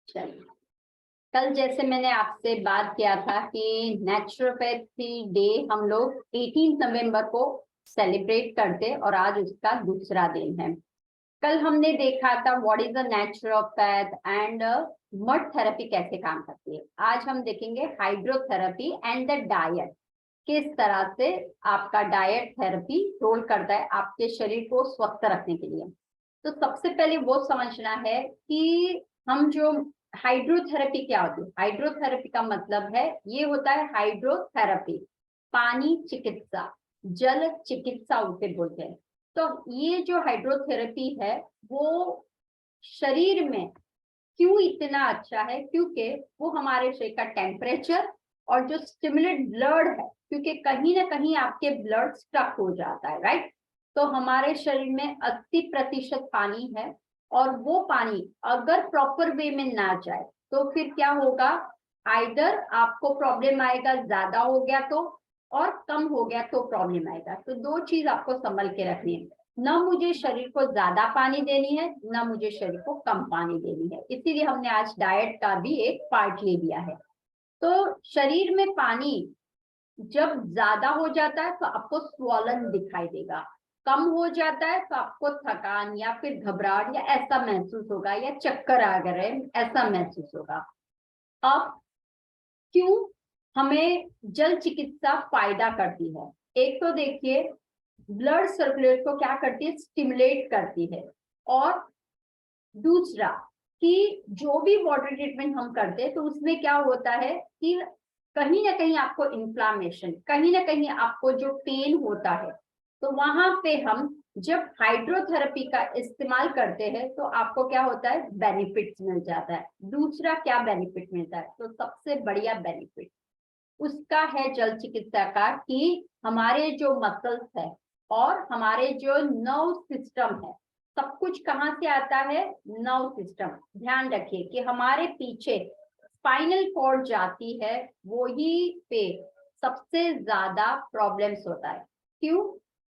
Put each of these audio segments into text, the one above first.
चलिए, कल जैसे मैंने आपसे बात किया था कि नेचुरोपैथी डे हम लोग 18 नवंबर को सेलिब्रेट करते और आज उसका दूसरा दिन है। कल हमने देखा था what is the naturopath and mud therapy कैसे काम करती है। आज हम देखेंगे हाइड्रोथेरेपी एंड द डाइट, किस तरह से आपका डाइट थेरेपी रोल करता है आपके शरीर को स्वस्थ रखने के लिए। तो सबसे पहले वो समझना है कि हम जो हाइड्रोथेरेपी क्या होती है। हाइड्रोथेरेपी का मतलब है, ये होता है हाइड्रोथेरेपी, पानी चिकित्सा, जल चिकित्सा उसे बोलते हैं। तो ये जो हाइड्रोथेरेपी है वो शरीर में क्यों इतना अच्छा है, क्योंकि वो हमारे शरीर का टेम्परेचर और जो स्टिमुलेट ब्लड है, क्योंकि कहीं ना कहीं आपके ब्लड स्टक हो जाता है, राइट। तो हमारे शरीर में 80% पानी है और वो पानी अगर प्रॉपर वे में ना जाए तो फिर क्या होगा, आइदर आपको प्रॉब्लम आएगा, ज्यादा हो गया तो, और कम हो गया तो प्रॉब्लम आएगा। तो दो चीज आपको संभल के रखनी है, न मुझे शरीर को ज्यादा पानी देनी है, न मुझे शरीर को कम पानी देनी है। इसीलिए हमने आज डाइट का भी एक पार्ट ले लिया है। तो शरीर में पानी जब ज्यादा हो जाता है तो आपको स्वॉलन दिखाई देगा, कम हो जाता है तो आपको थकान या फिर घबराहट या ऐसा महसूस होगा, या चक्कर आ गए ऐसा महसूस होगा। अब क्यों हमें जल चिकित्सा फायदा करती है? एक तो देखिए, ब्लड सर्कुलेट को क्या करती है, स्टिमुलेट करती है। और दूसरा कि जो भी वाटर ट्रीटमेंट हम करते हैं तो उसमें क्या होता है कि कहीं ना कहीं आपको इन्फ्लामेशन, कहीं ना कहीं आपको जो पेन होता है, तो वहां पे हम जब हाइड्रोथेरेपी का इस्तेमाल करते हैं तो आपको क्या होता है, बेनिफिट्स मिल जाता है। दूसरा क्या बेनिफिट मिलता है, तो सबसे बढ़िया बेनिफिट उसका है जल चिकित्सा का कि हमारे जो मसल्स है और हमारे जो नर्व सिस्टम है, सब कुछ कहाँ से आता है, नर्व सिस्टम। ध्यान रखिए कि हमारे पीछे स्पाइनल कॉर्ड जाती है, वही पे सबसे ज्यादा प्रॉब्लम्स होता है। क्यों?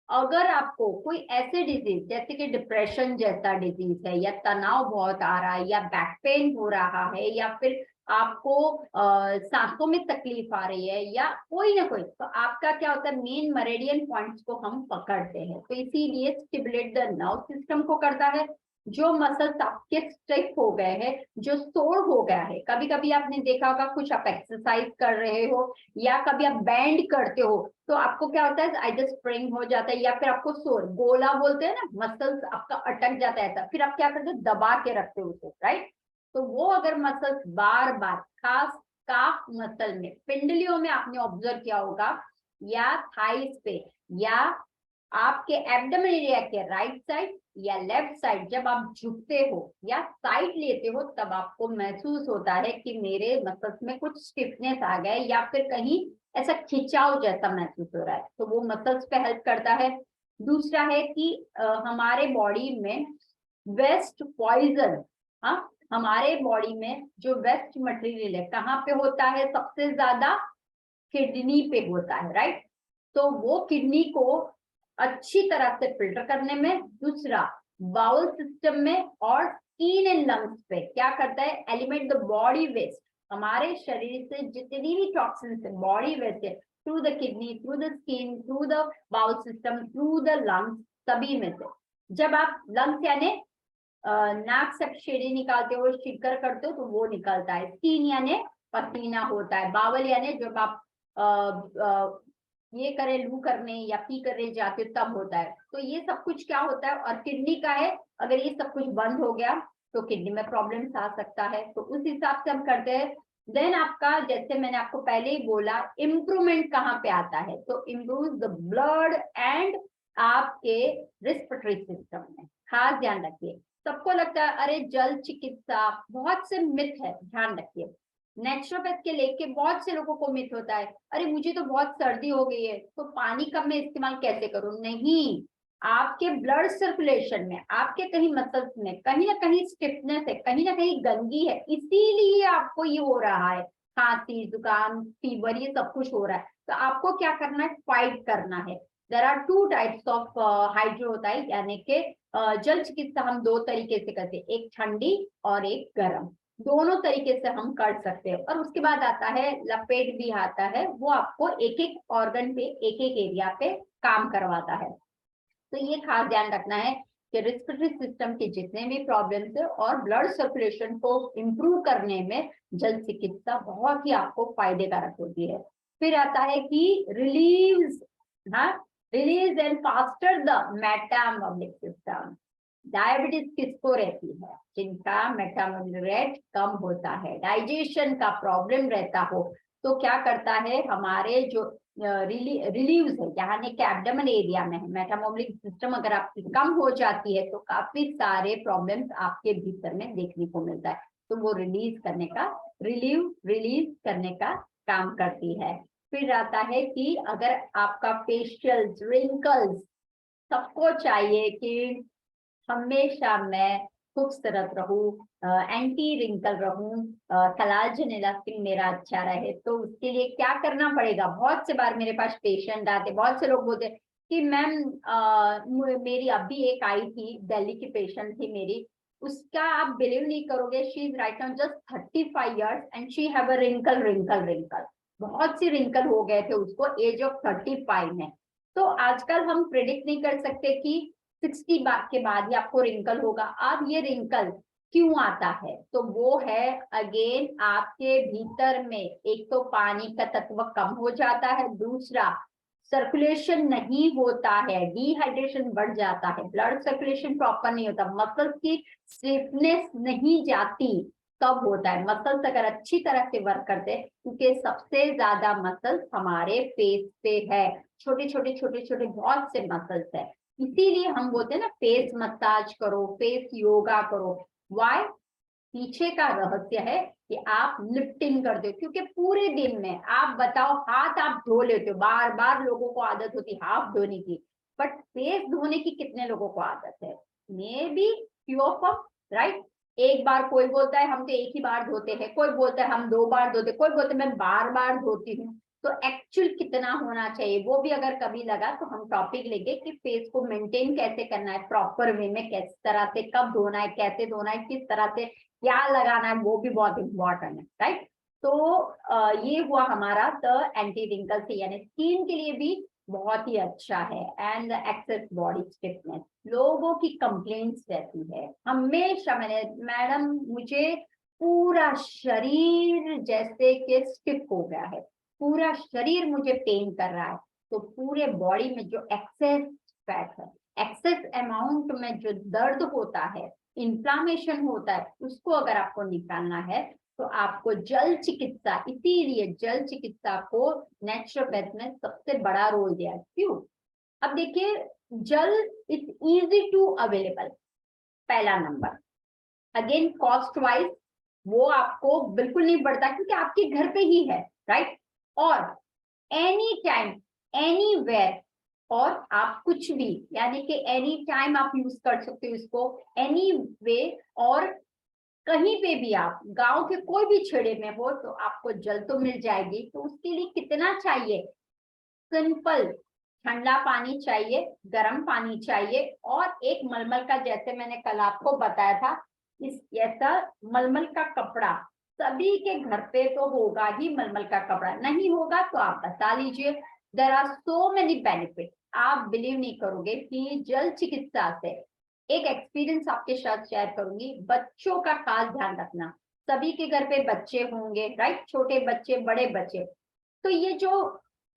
अगर आपको कोई ऐसे डिजीज जैसे कि डिप्रेशन जैसा डिजीज है, या तनाव बहुत आ रहा है, या बैक पेन हो रहा है, या फिर आपको सांसों में तकलीफ आ रही है, या कोई ना कोई, तो आपका क्या होता है, मेन मेरिडियन पॉइंट्स को हम पकड़ते हैं। तो इसीलिए स्टिमुलेट द नर्व सिस्टम को करता है। जो मसल्स आपके स्टिफ हो गए हैं, जो सोर हो गया है, कभी कभी आपने देखा होगा कुछ आप एक्सरसाइज कर रहे हो या कभी आप बैंड करते हो तो आपको क्या होता है, आइदर स्प्रिंग हो जाता है या फिर आपको सोर, गोला बोलते हैं ना, मसल्स आपका अटक जाता है ऐसा, फिर आप क्या करते हो, दबा के रखते हो उसे, राइट। तो वो अगर मसल्स बार बार, खास काफ मसल में, पिंडलियों में आपने ऑब्जर्व किया होगा, या थाइस पे, या आपके एब्डोमेन एरिया के राइट साइड या लेफ्ट साइड, जब आप झुकते हो या साइड लेते हो तब आपको महसूस होता है कि मेरे मसल्स में कुछ स्टिफनेस आ गए, या फिर कहीं ऐसा खिंचाव जैसा महसूस हो रहा है, तो वो मसल्स पे हेल्प करता है। दूसरा है कि हमारे बॉडी में वेस्ट पॉइजन, हाँ, हमारे बॉडी में जो वेस्ट मटेरियल है कहाँ पे होता है, सबसे ज्यादा किडनी पे होता है, राइट। तो वो किडनी को अच्छी तरह से फिल्टर करने में, दूसरा बाउल सिस्टम में, और स्किन एंड लंग्स पे क्या करता है, एलिमिनेट द बॉडी वेस्ट। हमारे शरीर से जितनी भी टॉक्सिन्स है, बॉडी वेस्ट है, through the kidney, through the skin, through the bowel system, through the lungs, सभी में से। जब आप लंग्स यानी नाक से शेडी निकालते हो, शिकर करते हो, तो वो निकलता है। स्किन यानी पसीना होता है। बावल यानी जब आप ये करे, लू करने या पी करने जाते हो तब होता है। तो ये सब कुछ क्या होता है, और किडनी का है, अगर ये सब कुछ बंद हो गया तो किडनी में प्रॉब्लम्स आ सकता है। तो उस हिसाब से हम करते हैं। देन आपका, जैसे मैंने आपको पहले ही बोला, इम्प्रूवमेंट कहाँ पे आता है, तो इम्प्रूव द ब्लड एंड आपके रेस्पिरेटरी सिस्टम में। खास ध्यान रखिए, सबको लगता है अरे जल चिकित्सा, बहुत से मिथ है, ध्यान रखिए। नेचुरोपैथ के लेके बहुत से लोगों को मिथ होता है, अरे मुझे तो बहुत सर्दी हो गई है तो पानी कम में इस्तेमाल कैसे करूं। नहीं, आपके ब्लड सर्कुलेशन में, आपके कहीं मसल्स में कहीं ना कहीं स्टिफनेस है, कहीं ना कहीं गंदगी है, इसीलिए आपको ये हो रहा है, खांसी, जुकाम, फीवर, ये सब कुछ हो रहा है। तो आपको क्या करना है, फाइट करना है। There are two types of hydro होता है, यानी कि जल चिकित्सा हम दो तरीके से करते हैं, एक ठंडी और एक गर्म। दोनों तरीके से हम कर सकते हैं। और उसके बाद आता है लपेट भी आता है, वो आपको एक एक ऑर्गन पे, एक एक एरिया पे काम करवाता है। तो ये खास ध्यान रखना है कि रेस्पिरेटरी सिस्टम के जितने भी प्रॉब्लम्स है और ब्लड सर्कुलेशन को इम्प्रूव करने में जल चिकित्सा बहुत ही आपको फायदेकारक होती है। फिर आता है कि रिलीव्स, हाँ, release and faster the metabolic system. Diabetes किसको रहती है? जिनका मेटाबॉलिक रेट कम होता है, डाइजेशन का प्रॉब्लम रहता हो, तो क्या करता है, हमारे जो रिलीव्स है, यानी कि एब्डोमेन एरिया में है, मेटाबॉलिक सिस्टम अगर आपकी कम हो जाती है तो काफी सारे प्रॉब्लम्स आपके भीतर में देखने को मिलता है। तो वो रिलीज करने का काम करती है। फिर आता है कि अगर आपका फेशियल रिंकल्स, सबको चाहिए कि हमेशा मैं खूबसूरत रहूं, एंटी रिंकल रहूं, कोलाजन इलास्टिक मेरा अच्छा रहे, तो उसके लिए क्या करना पड़ेगा? बहुत से बार मेरे पास पेशेंट आते, बहुत से लोग बोलते कि मैम मेरी अभी एक आई थी, दिल्ली की पेशेंट थी मेरी, उसका आप बिलीव नहीं करोगे, she is right now just 35 years and she have a wrinkle. बहुत सी रिंकल हो गए थे उसको एज ऑफ 35 में। तो आजकल हम प्रिडिक्ट नहीं कर सकते कि 60 के बाद ही आपको रिंकल होगा। अब ये रिंकल क्यों आता है? तो वो है अगेन आपके भीतर में एक तो पानी का तत्व कम हो जाता है, दूसरा सर्कुलेशन नहीं होता है, डिहाइड्रेशन बढ़ जाता है, ब्लड सर्कुलेशन प्रॉपर नहीं होता, मसल्स की स्टिफनेस नहीं जाती। कब होता है? मसल्स अगर अच्छी तरह से वर्क करते हैं, क्योंकि सबसे ज्यादा मसल्स हमारे फेस पे है, छोटे छोटे छोटे छोटे बहुत से मसल्स है, इसीलिए हम बोलते हैं ना फेस मसाज करो, फेस योगा करो। वाई? पीछे का रहस्य है कि आप लिफ्टिंग करते हो, क्योंकि पूरे दिन में आप बताओ, हाथ आप धो लेते हो, बार बार लोगों को आदत होती है हाथ धोने की, बट फेस धोने की कितने लोगों को आदत है? May be few of us, right? एक बार कोई बोलता है हम तो एक ही बार धोते हैं, कोई बोलता है हम 2 बार धोते, कोई बोलता है मैं बार बार धोती हूँ। तो एक्चुअल कितना होना चाहिए वो भी अगर कभी लगा तो हम टॉपिक लेंगे कि फेस को मेंटेन कैसे करना है प्रॉपर वे में, किस तरह से, कब धोना है, कैसे धोना है, किस तरह से, क्या लगाना है, वो भी बहुत इंपॉर्टेंट है, राइट? तो ये हुआ हमारा द एंटी रिंकल से, यानी स्किन के लिए भी बहुत ही अच्छा है। एंड एक्सेस बॉडी स्टिफनेस, लोगों की कंप्लेंट्स रहती है हमेशा, मैंने, मैडम मुझे पूरा शरीर जैसे कि स्टिफ हो गया है, पूरा शरीर मुझे पेन कर रहा है। तो पूरे बॉडी में जो एक्सेस फैट है, एक्सेस अमाउंट में जो दर्द होता है, इंफ्लामेशन होता है, उसको अगर आपको निकालना है तो आपको जल चिकित्सा, इसीलिए जल चिकित्सा को नेचुरोपैथ में सबसे बड़ा रोल दिया है। क्यों? अब देखिए, जल इज इजी टू अवेलेबल, पहला नंबर। अगेन कॉस्ट वाइज वो आपको बिल्कुल नहीं बढ़ता, क्योंकि आपके घर पे ही है, राइट? और एनी टाइम, एनीवेयर, और आप कुछ भी, यानी कि एनी टाइम आप यूज कर सकते हो इसको, एनी वे, और कहीं पे भी आप गांव के कोई भी छेड़े में हो तो आपको जल तो मिल जाएगी। तो उसके लिए कितना चाहिए? सिंपल, ठंडा पानी चाहिए, गर्म पानी चाहिए, और एक मलमल का, जैसे मैंने कल आपको बताया था, इस ऐसा मलमल का कपड़ा सभी के घर पे तो होगा ही, मलमल का कपड़ा नहीं होगा तो आप बता लीजिए। There are so many benefit, आप बिलीव नहीं करोगे कि जल चिकित्सा से, एक एक्सपीरियंस आपके साथ शेयर करूंगी, बच्चों का खास ध्यान रखना, सभी के घर पे बच्चे होंगे, राइट? छोटे बच्चे, बड़े बच्चे, तो ये जो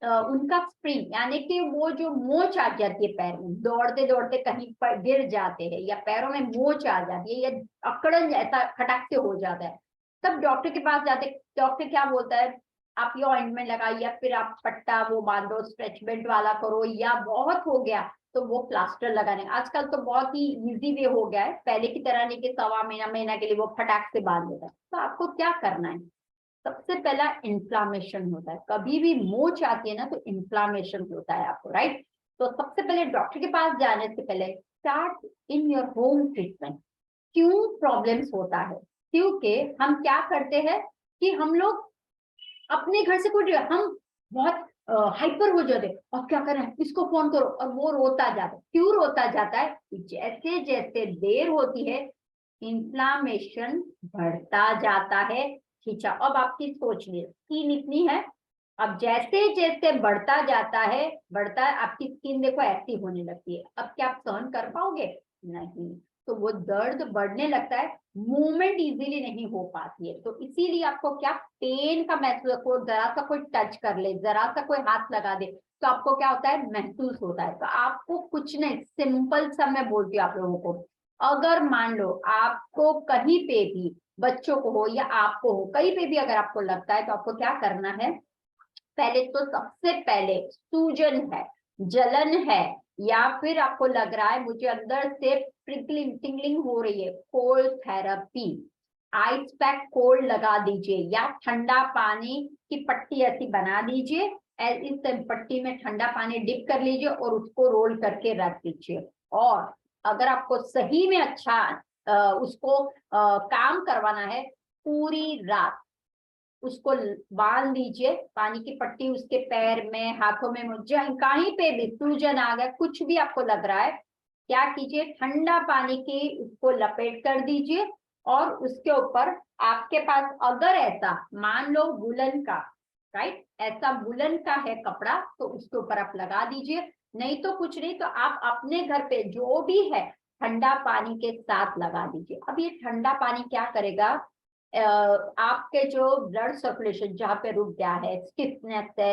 उनका स्प्रिंग, यानी कि वो जो मोच आ जाती है पैर में, दौड़ते दौड़ते कहीं पर गिर जाते हैं, या पैरों में मोच आ जाती है, या अकड़न ऐसा खटक से हो जाता है, तब डॉक्टर के पास जाते, डॉक्टर क्या बोलता है? आप ये ऑइंटमेंट लगाइए, या फिर आप पट्टा वो बांधो, स्ट्रेचमेंट वाला करो, या बहुत हो गया तो वो प्लास्टर लगाने। आजकल तो बहुत ही इजी वे हो गया है, पहले की तरह नहीं कि सवा महीना महीना के लिए वो फटाक से बांध देता है। तो आपको क्या करना है? सबसे पहला इन्फ्लामेशन होता है, कभी भी मोच आती है ना तो इन्फ्लामेशन होता है आपको, राइट? तो सबसे पहले डॉक्टर के पास जाने से पहले start in your home treatment. क्यों प्रॉब्लम्स होता है? क्योंकि हम क्या करते हैं कि हम लोग अपने घर से कोई, हम बहुत हाइपर हो जाते, और क्या करें, इसको फोन करो, और वो रोता जाता है। क्यों रोता जाता है? जैसे जैसे देर होती है इन्फ्लामेशन बढ़ता जाता है। खींचा, अब आपकी सोच ली स्किन इतनी है, अब जैसे जैसे बढ़ता जाता है, बढ़ता है, आपकी स्किन देखो ऐसी होने लगती है। अब क्या आप सहन कर पाओगे? नहीं। तो वो दर्द बढ़ने लगता है, मूवमेंट इजीली नहीं हो पाती है। तो इसीलिए आपको क्या पेन का महसूस हो, जरा सा कोई टच कर ले, जरा सा कोई हाथ लगा दे, तो आपको क्या होता है, महसूस होता है। तो आपको कुछ नहीं, सिंपल सा मैं बोलती हूँ आप लोगों को, अगर मान लो आपको कहीं पे भी, बच्चों को हो या आपको हो, कहीं पे भी अगर आपको लगता है, तो आपको क्या करना है, पहले तो सबसे पहले सूजन है, जलन है, या फिर आपको लग रहा है मुझे अंदर से प्रिकलिंग टिंगलिंग हो रही है, cold therapy, ice pack cold लगा दीजिए, या ठंडा पानी की पट्टी ऐसी बना दीजिए, इस पट्टी में ठंडा पानी डिप कर लीजिए और उसको रोल करके रख दीजिए। और अगर आपको सही में अच्छा उसको काम करवाना है, पूरी रात उसको बांध दीजिए, पानी की पट्टी उसके पैर में, हाथों में, कहीं पे भी सूजन आ गया, कुछ भी आपको लग रहा है, क्या कीजिए, ठंडा पानी की उसको लपेट कर दीजिए, और उसके ऊपर आपके पास अगर ऐसा मान लो वुलन का, राइट, ऐसा वुलन का है कपड़ा, तो उसके ऊपर आप लगा दीजिए। नहीं तो कुछ नहीं, तो आप अपने घर पे जो भी है ठंडा पानी के साथ लगा दीजिए। अब ये ठंडा पानी क्या करेगा, आपके जो ब्लड सर्कुलेशन जहाँ पे रुक गया है, स्टिफनेस है,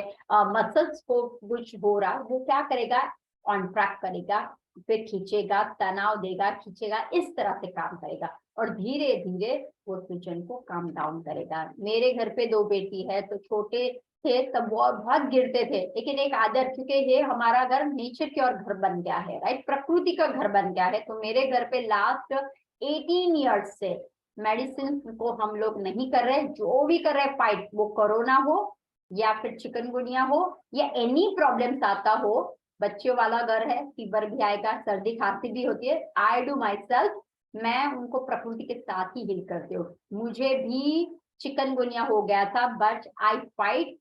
मसल्स को कुछ हो रहा, वो क्या करेगा, कॉन्ट्रैक्ट करेगा, फिर खींचेगा, तनाव देगा, खींचेगा, इस तरह से काम करेगा, और धीरे धीरे वो सूजन को काम डाउन करेगा। मेरे घर पे 2 बेटी है, तो छोटे थे तब बहुत गिरते थे, लेकिन एक आदत, क्योंकि ये हमारा घर नेचर की और घर बन गया है, राइट, प्रकृति का घर बन गया है, तो मेरे घर पे लास्ट 18 ईयर्स से मेडिसिन को हम लोग नहीं कर रहे। जो भी कर रहे फाइट, वो कोरोना हो या फिर चिकनगुनिया हो या एनी प्रॉब्लम्स आता हो, बच्चों वाला घर है, फीवर भी आएगा, सर्दी खांसी भी होती है, आई डू माई सेल्फ, मैं उनको प्रकृति के साथ ही हिल करती हूँ। मुझे भी चिकनगुनिया हो गया था, but I fight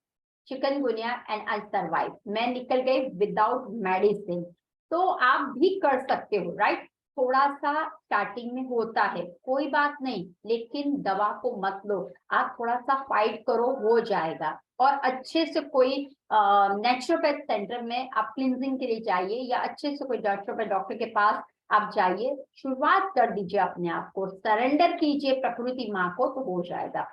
chikungunya and I survive, मैं निकल गई विदाउट मेडिसिन। तो आप भी कर सकते हो, राइट, थोड़ा सा स्टार्टिंग में होता है, कोई बात नहीं, लेकिन दवा को मत लो, आप थोड़ा सा फाइट करो, हो जाएगा। और अच्छे से कोई नेचुरोपैथ सेंटर में आप क्लिनजिंग के लिए जाइए, या अच्छे से कोई नेचुरोपैथ डॉक्टर के पास आप जाइए, शुरुआत कर दीजिए, अपने आप को सरेंडर कीजिए प्रकृति माँ को, तो हो जाएगा।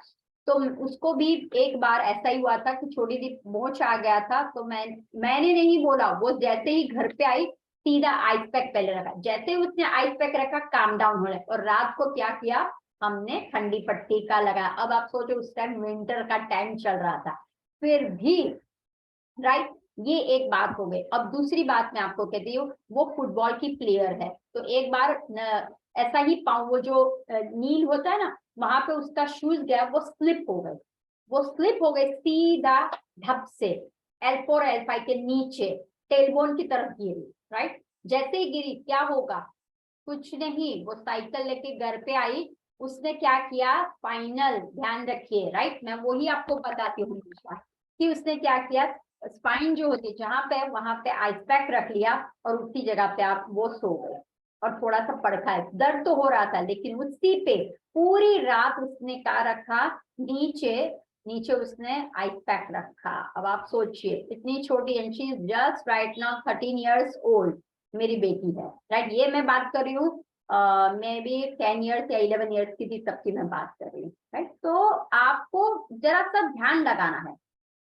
तो उसको भी एक बार ऐसा ही हुआ था कि छोटी सी मोच आ गया था, तो मैंने नहीं बोला, वो जैसे ही घर पे आई सीधा आइस पैक पहले रखा, जैसे ही उसने आइस पैक रखा काम डाउन हो रहा है, और रात को क्या किया, हमने ठंडी पट्टी का लगाया। अब आप सोचो उस टाइम विंटर का टाइम चल रहा था, फिर भी, राइट, ये एक बात हो गई। अब दूसरी बात मैं आपको कहती हूँ, वो फुटबॉल की प्लेयर है, तो एक बार ऐसा ही पाऊं, वो जो नील होता है ना, वहां पे उसका शूज गया, वो स्लिप हो गई, वो स्लिप हो गई सीधा ढप से L4 L5 के नीचे टेलबोन की तरफ गिरी, राइट, जैसे ही गिरी क्या होगा, कुछ नहीं, वो साइकिल लेके घर पे आई, उसने क्या किया, फाइनल ध्यान रखिए, राइट, मैं वही आपको बताती हूँ हमेशा, कि उसने क्या किया, स्पाइन जो होती है जहां पे, वहां पे आइस पैक रख लिया, और उसी जगह पे आप वो सो गए, और थोड़ा सा पड़खा है, दर्द तो हो रहा था, लेकिन उसी पे पूरी रात उसने क्या रखा, नीचे, नीचे उसने आइस पैक रखा। अब आप सोचिए, इतनी छोटी, and she is just right now 13 years old, मेरी बेटी है, राइट, ये मैं बात कर रही हूँ, मे बी 10 इयर्स या 11 इयर्स की थी तब की मैं बात कर रही हूँ, राइट। तो आपको जरा सा ध्यान लगाना है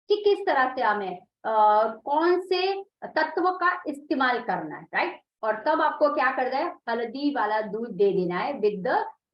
कि किस तरह से हमें कौन से तत्व का इस्तेमाल करना है, राइट, और तब आपको क्या करना है, हल्दी वाला दूध दे देना है, विद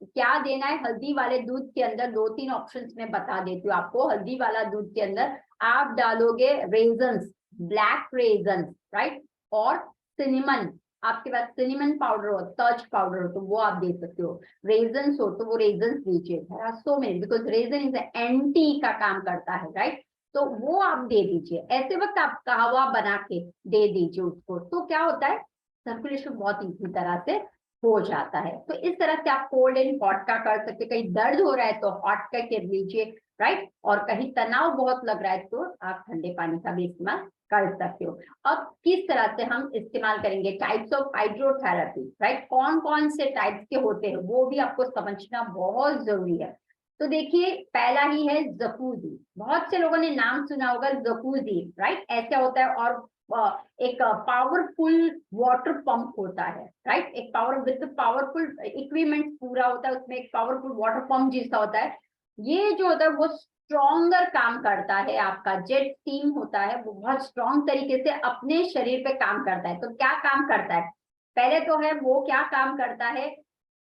क्या देना है, हल्दी वाले दूध के अंदर 2-3 ऑप्शंस में बता देती हूँ आपको। हल्दी वाला दूध के अंदर आप डालोगे रेजन्स, ब्लैक रेजन्स, राइट, और सिनेमन, आपके पास सिनेमन पाउडर हो, तज पाउडर हो, तो वो आप दे सकते हो, रेजन्स हो तो वो रेजन्स दीजिए, so many, because reason is anti का काम करता है, राइट, तो वो आप दे दीजिए। ऐसे वक्त आप कहवा बना के दे दीजिए उसको, तो क्या होता है, सर्कुलेशन बहुत इसी तरह से हो जाता है। तो इस तरह से आप कोल्ड एंड हॉट का कर सकते, कहीं दर्द हो रहा है तो हॉट का कर लीजिए, राइट, और कहीं तनाव बहुत लग रहा है तो आप ठंडे पानी का भी इस्तेमाल कर सकते हो। अब किस तरह से हम इस्तेमाल करेंगे, टाइप्स ऑफ हाइड्रोथेरेपी, राइट, कौन कौन से टाइप्स के होते हैं वो भी आपको समझना बहुत जरूरी है। तो देखिए पहला ही है जकूजी, बहुत से लोगों ने नाम सुना होगा जकूजी, राइट, ऐसा होता है। और एक पावरफुल वाटर पंप होता है, राइट, एक पावरफुल इक्विपमेंट पूरा होता है, उसमें एक पावरफुल वाटर पंप जिसका होता है। ये जो होता है वो स्ट्रॉन्गर काम करता है, आपका जेट स्टीम होता है, वो बहुत स्ट्रॉन्ग तरीके से अपने शरीर पे काम करता है। तो क्या काम करता है, पहले तो है वो क्या काम करता है,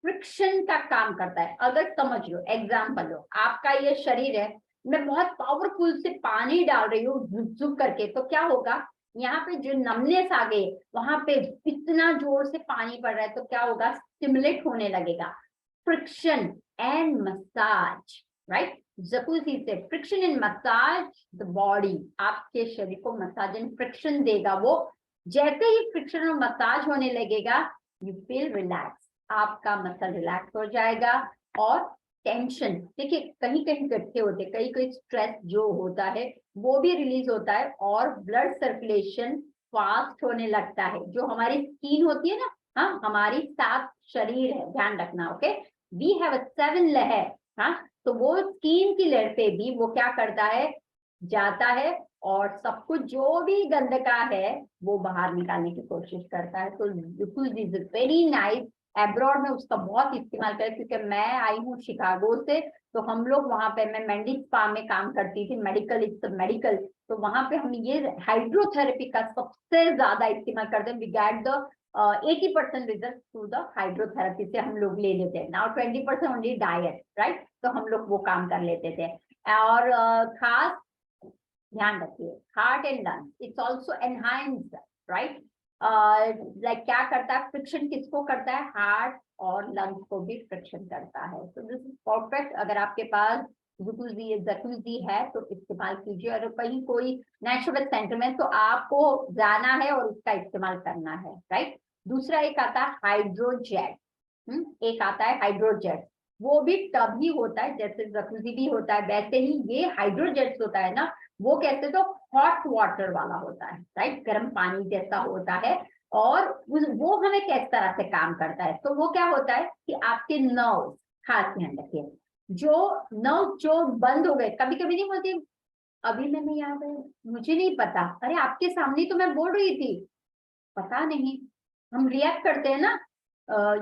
फ्रिक्शन का काम करता है। अगर समझ लो, एग्जाम्पल लो, आपका ये शरीर है, मैं बहुत पावरफुल से पानी डाल रही हूँ झुक करके, तो क्या होगा, यहाँ पे जो नमनेस आ गई, वहां पे इतना जोर से पानी पड़ रहा है तो क्या होगा, स्टिमुलेट होने लगेगा। Friction and massage, right, jacuzzi से friction and massage the body, आपके शरीर को मसाज एंड फ्रिक्शन देगा वो। जैसे ही फ्रिक्शन और मसाज होने लगेगा, यू फील रिलैक्स, आपका मसल रिलैक्स हो जाएगा। और टेंशन, देखिए कहीं कहीं इकट्ठे होते, कहीं कहीं स्ट्रेस जो होता है वो भी रिलीज होता है, और ब्लड सर्कुलेशन फास्ट होने लगता है। जो हमारी स्किन होती है ना, हाँ, हमारी 7 शरीर है, ध्यान रखना, ओके, वी हैव 7 लहर, हाँ, तो वो स्किन की लेयर पे भी वो क्या करता है, जाता है, और सब कुछ जो भी गंदगा है वो बाहर निकालने की कोशिश करता है। तो this is very nice, abroad में उसका बहुत इस्तेमाल करें, क्योंकि मैं आई हूँ शिकागो से, तो हम लोग वहां पे, मैं मेंडिस स्पा में काम करती थी, मेडिकल, इट्स मेडिकल, तो वहां पे हम ये हाइड्रोथेरेपी का सबसे ज्यादा इस्तेमाल करते हैं। We get the 80% result through the hydrotherapy से हम लोग ले लेते हैं। नाउ 20% ओनली डाइट, राइट, तो हम लोग वो काम कर लेते थे। और खास ध्यान रखिए, heart and lungs it's also enhance, right, like क्या करता है, फ्रिक्शन किसको करता है, हार्ट और लंग्स को भी फ्रिक्शन करता है। तो दिस इज परफेक्ट। अगर आपके पास जकूजी है तो इस्तेमाल कीजिए, और कहीं कोई नेचुरल सेंटर में तो आपको जाना है और उसका इस्तेमाल करना है, राइट। दूसरा एक आता है हाइड्रोजेट, एक आता है हाइड्रोजेट, वो भी तभी होता है जैसे जकूजी भी होता है, वैसे ही ये हाइड्रोजेट होता है ना, वो कैसे, तो हॉट वाटर वाला होता है, राइट, गर्म पानी जैसा होता है। और वो हमें किस तरह से काम करता है, तो वो क्या होता है कि आपके नर्व, खास ध्यान रखिए, जो नर्व जो बंद हो गए, कभी कभी नहीं बोलती, अभी मैंने याद है, मुझे नहीं पता, अरे आपके सामने तो मैं बोल रही थी, पता नहीं, हम रिएक्ट करते हैं ना,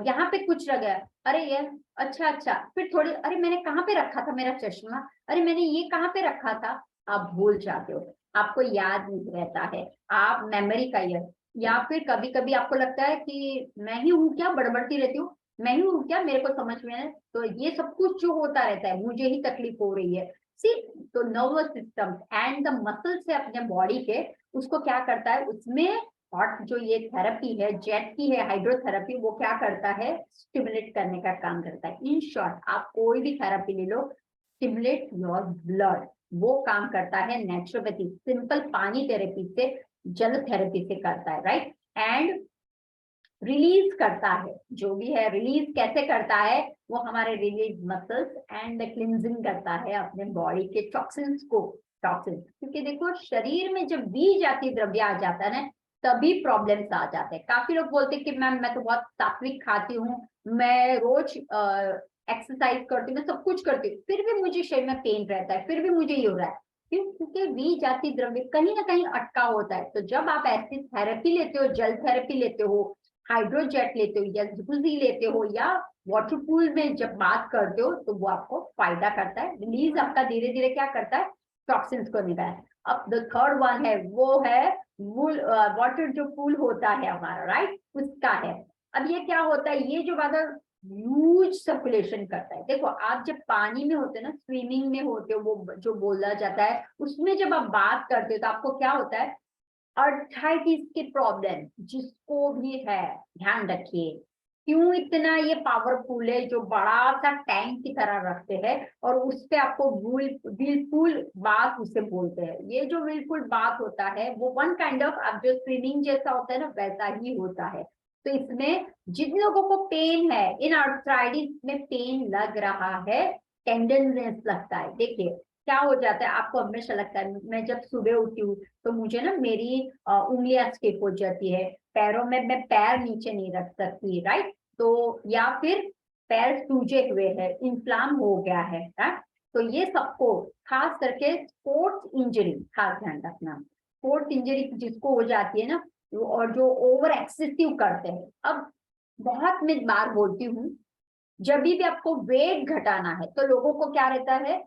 यहाँ पे कुछ लगा, अरे यार, अच्छा अच्छा, फिर थोड़ी, अरे मैंने कहाँ पे रखा था मेरा चश्मा, अरे मैंने ये कहाँ पे रखा था, आप भूल जाते हो, आपको याद नहीं रहता है, आप मेमोरी का ये, या फिर कभी कभी आपको लगता है कि मैं ही हूँ क्या, बड़बड़ती रहती हूँ, मैं ही हूँ क्या, मेरे को समझ में है, तो ये सब कुछ जो होता रहता है, मुझे ही तकलीफ हो रही है। सी, तो nervous system and the muscles से अपने बॉडी के, उसको क्या करता है, उसमें हॉट जो ये थेरेपी है, जेट की है हाइड्रोथेरेपी, वो क्या करता है, स्टिमुलेट करने का काम करता है। इन शॉर्ट, आप कोई भी थेरेपी ले लो, स्टिमुलेट योर ब्लड, वो काम करता है नेचुरोपैथी, सिंपल पानी थेरेपी से, जल थेरेपी से करता है, राइट, एंड रिलीज करता है, जो भी है रिलीज कैसे करता है, वो हमारे रिलीज मसल्स एंड क्लिनजिंग करता है अपने बॉडी के टॉक्सिन्स को, टॉक्सिन, क्योंकि देखो शरीर में जब बीज जाति द्रव्य आ जाता है ना, तभी प्रॉब्लम्स आ जाते हैं। काफी लोग बोलते हैं कि मैम मैं तो बहुत सात्विक खाती हूँ, मैं रोज एक्सरसाइज करती हूँ, मैं सब कुछ करती हूँ, फिर भी मुझे शरीर में पेन रहता है, फिर भी मुझे ये हो रहा है, क्यों, क्योंकि बीज जाति द्रव्य कहीं ना कहीं अटका होता है। तो जब आप ऐसी थेरेपी लेते हो, जल थेरेपी लेते हो, हाइड्रोजेट लेते हो, या जकूजी लेते हो, या वाटर पूल में जब बात करते हो, तो वो आपको फायदा करता है, रिलीज आपका धीरे धीरे क्या करता है, टॉक्सिन्स को निकाल। अब द थर्ड वन है, वो है वाटर जो पूल होता है हमारा, राइट, उसका है। अब ये क्या होता है, ये जो वाटर ह्यूज सर्कुलेशन करता है। देखो आप जब पानी में होते हो ना, स्विमिंग में होते हो, वो जो बोला जाता है, उसमें जब आप बात करते हो तो आपको क्या होता है, अर्थाइटिस की प्रॉब्लम जिसको भी है, ध्यान रखिए, क्यों इतना ये पावरफुल है, जो बड़ा सा टैंक की तरह रखते हैं, और उस पे आपको व्हीलफुल बात उसे बोलते हैं। ये जो व्हीलफुल बात होता है वो वन काइंड ऑफ, अब जो स्विमिंग जैसा होता है ना, वैसा ही होता है। तो इसमें जिन लोगों को पेन है, इन आर्थराइटिस में पेन लग रहा है, टेंडननेस लगता है, देखिए क्या हो जाता है, आपको हमेशा लगता है मैं जब सुबह उठी हूँ तो मुझे ना मेरी उंगलियां स्टिफ हो जाती है, पैरों में मैं पैर नीचे नहीं रख सकती, राइट। तो या फिर पैर सूजे हुए हैं, इन्फ्लाम हो गया है, राइट। तो ये सबको खास करके स्पोर्ट्स इंजरी खास ध्यान रखना, स्पोर्ट्स इंजरी जिसको हो जाती है ना, और जो ओवर एक्सेसिव करते हैं। अब बहुत मैं बार बोलती हूँ, जब भी आपको वेट घटाना है तो लोगों को क्या रहता है,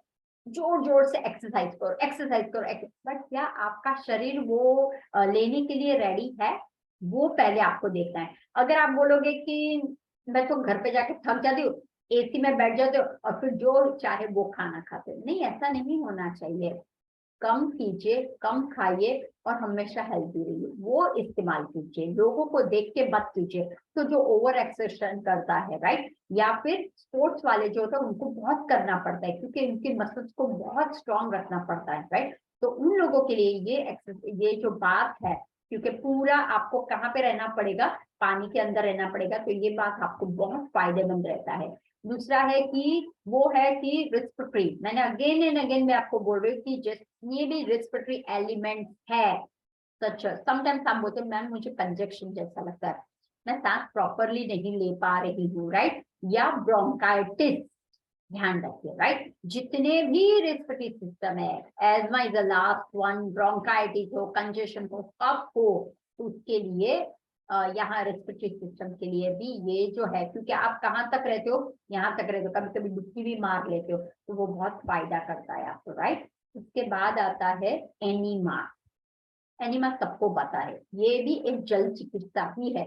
जोर जोर से एक्सरसाइज करो, एक्सरसाइज करो, बट क्या आपका शरीर वो लेने के लिए रेडी है, वो पहले आपको देखना है। अगर आप बोलोगे कि मैं तो घर पे जाके थक जाती हूँ, एसी में बैठ जाते हो और फिर जो चाहे वो खाना खाते हो, नहीं, ऐसा नहीं होना चाहिए। कम कीजिए, कम खाइए और हमेशा हेल्दी रहिए, वो इस्तेमाल कीजिए, लोगों को देख के मत कीजिए। तो जो ओवर एक्सरसाइज करता है, राइट, या फिर स्पोर्ट्स वाले जो होता है उनको बहुत करना पड़ता है क्योंकि उनके मसल्स को बहुत स्ट्रांग रखना पड़ता है, राइट। तो उन लोगों के लिए ये जो बात है, क्योंकि पूरा आपको कहाँ पे रहना पड़ेगा, पानी के अंदर रहना पड़ेगा, तो ये बात आपको बहुत फायदेमंद रहता है। दूसरा है कि वो है कि रिस्पिरेटरी, मैंने अगेन एंड अगेन मैं आपको बोल रही हूँ कि जितनी भी रिस्पिरेटरी एलिमेंट है, सच समटाइम्स आप बोलते हैं मैम मुझे कंजक्शन जैसा लगता है, मैं सांस प्रॉपरली नहीं ले पा रही हूँ, राइट, या ब्रोंकाइटिस, ध्यान रखिए, राइट। जितने भी रेस्पिरेटरी सिस्टम है, asthma is the last one, bronchitis हो, कंजेशन हो, कफ हो, तो उसके लिए यहाँ रेस्पिरेटरी सिस्टम के लिए भी ये जो है, क्योंकि आप कहाँ तक रहते हो, यहाँ तक रहते हो, कभी कभी डुबकी भी मार लेते हो, तो वो बहुत फायदा करता है आपको, राइट। उसके बाद आता है एनीमा। एनीमा सबको पता है, ये भी एक जल चिकित्सा ही है,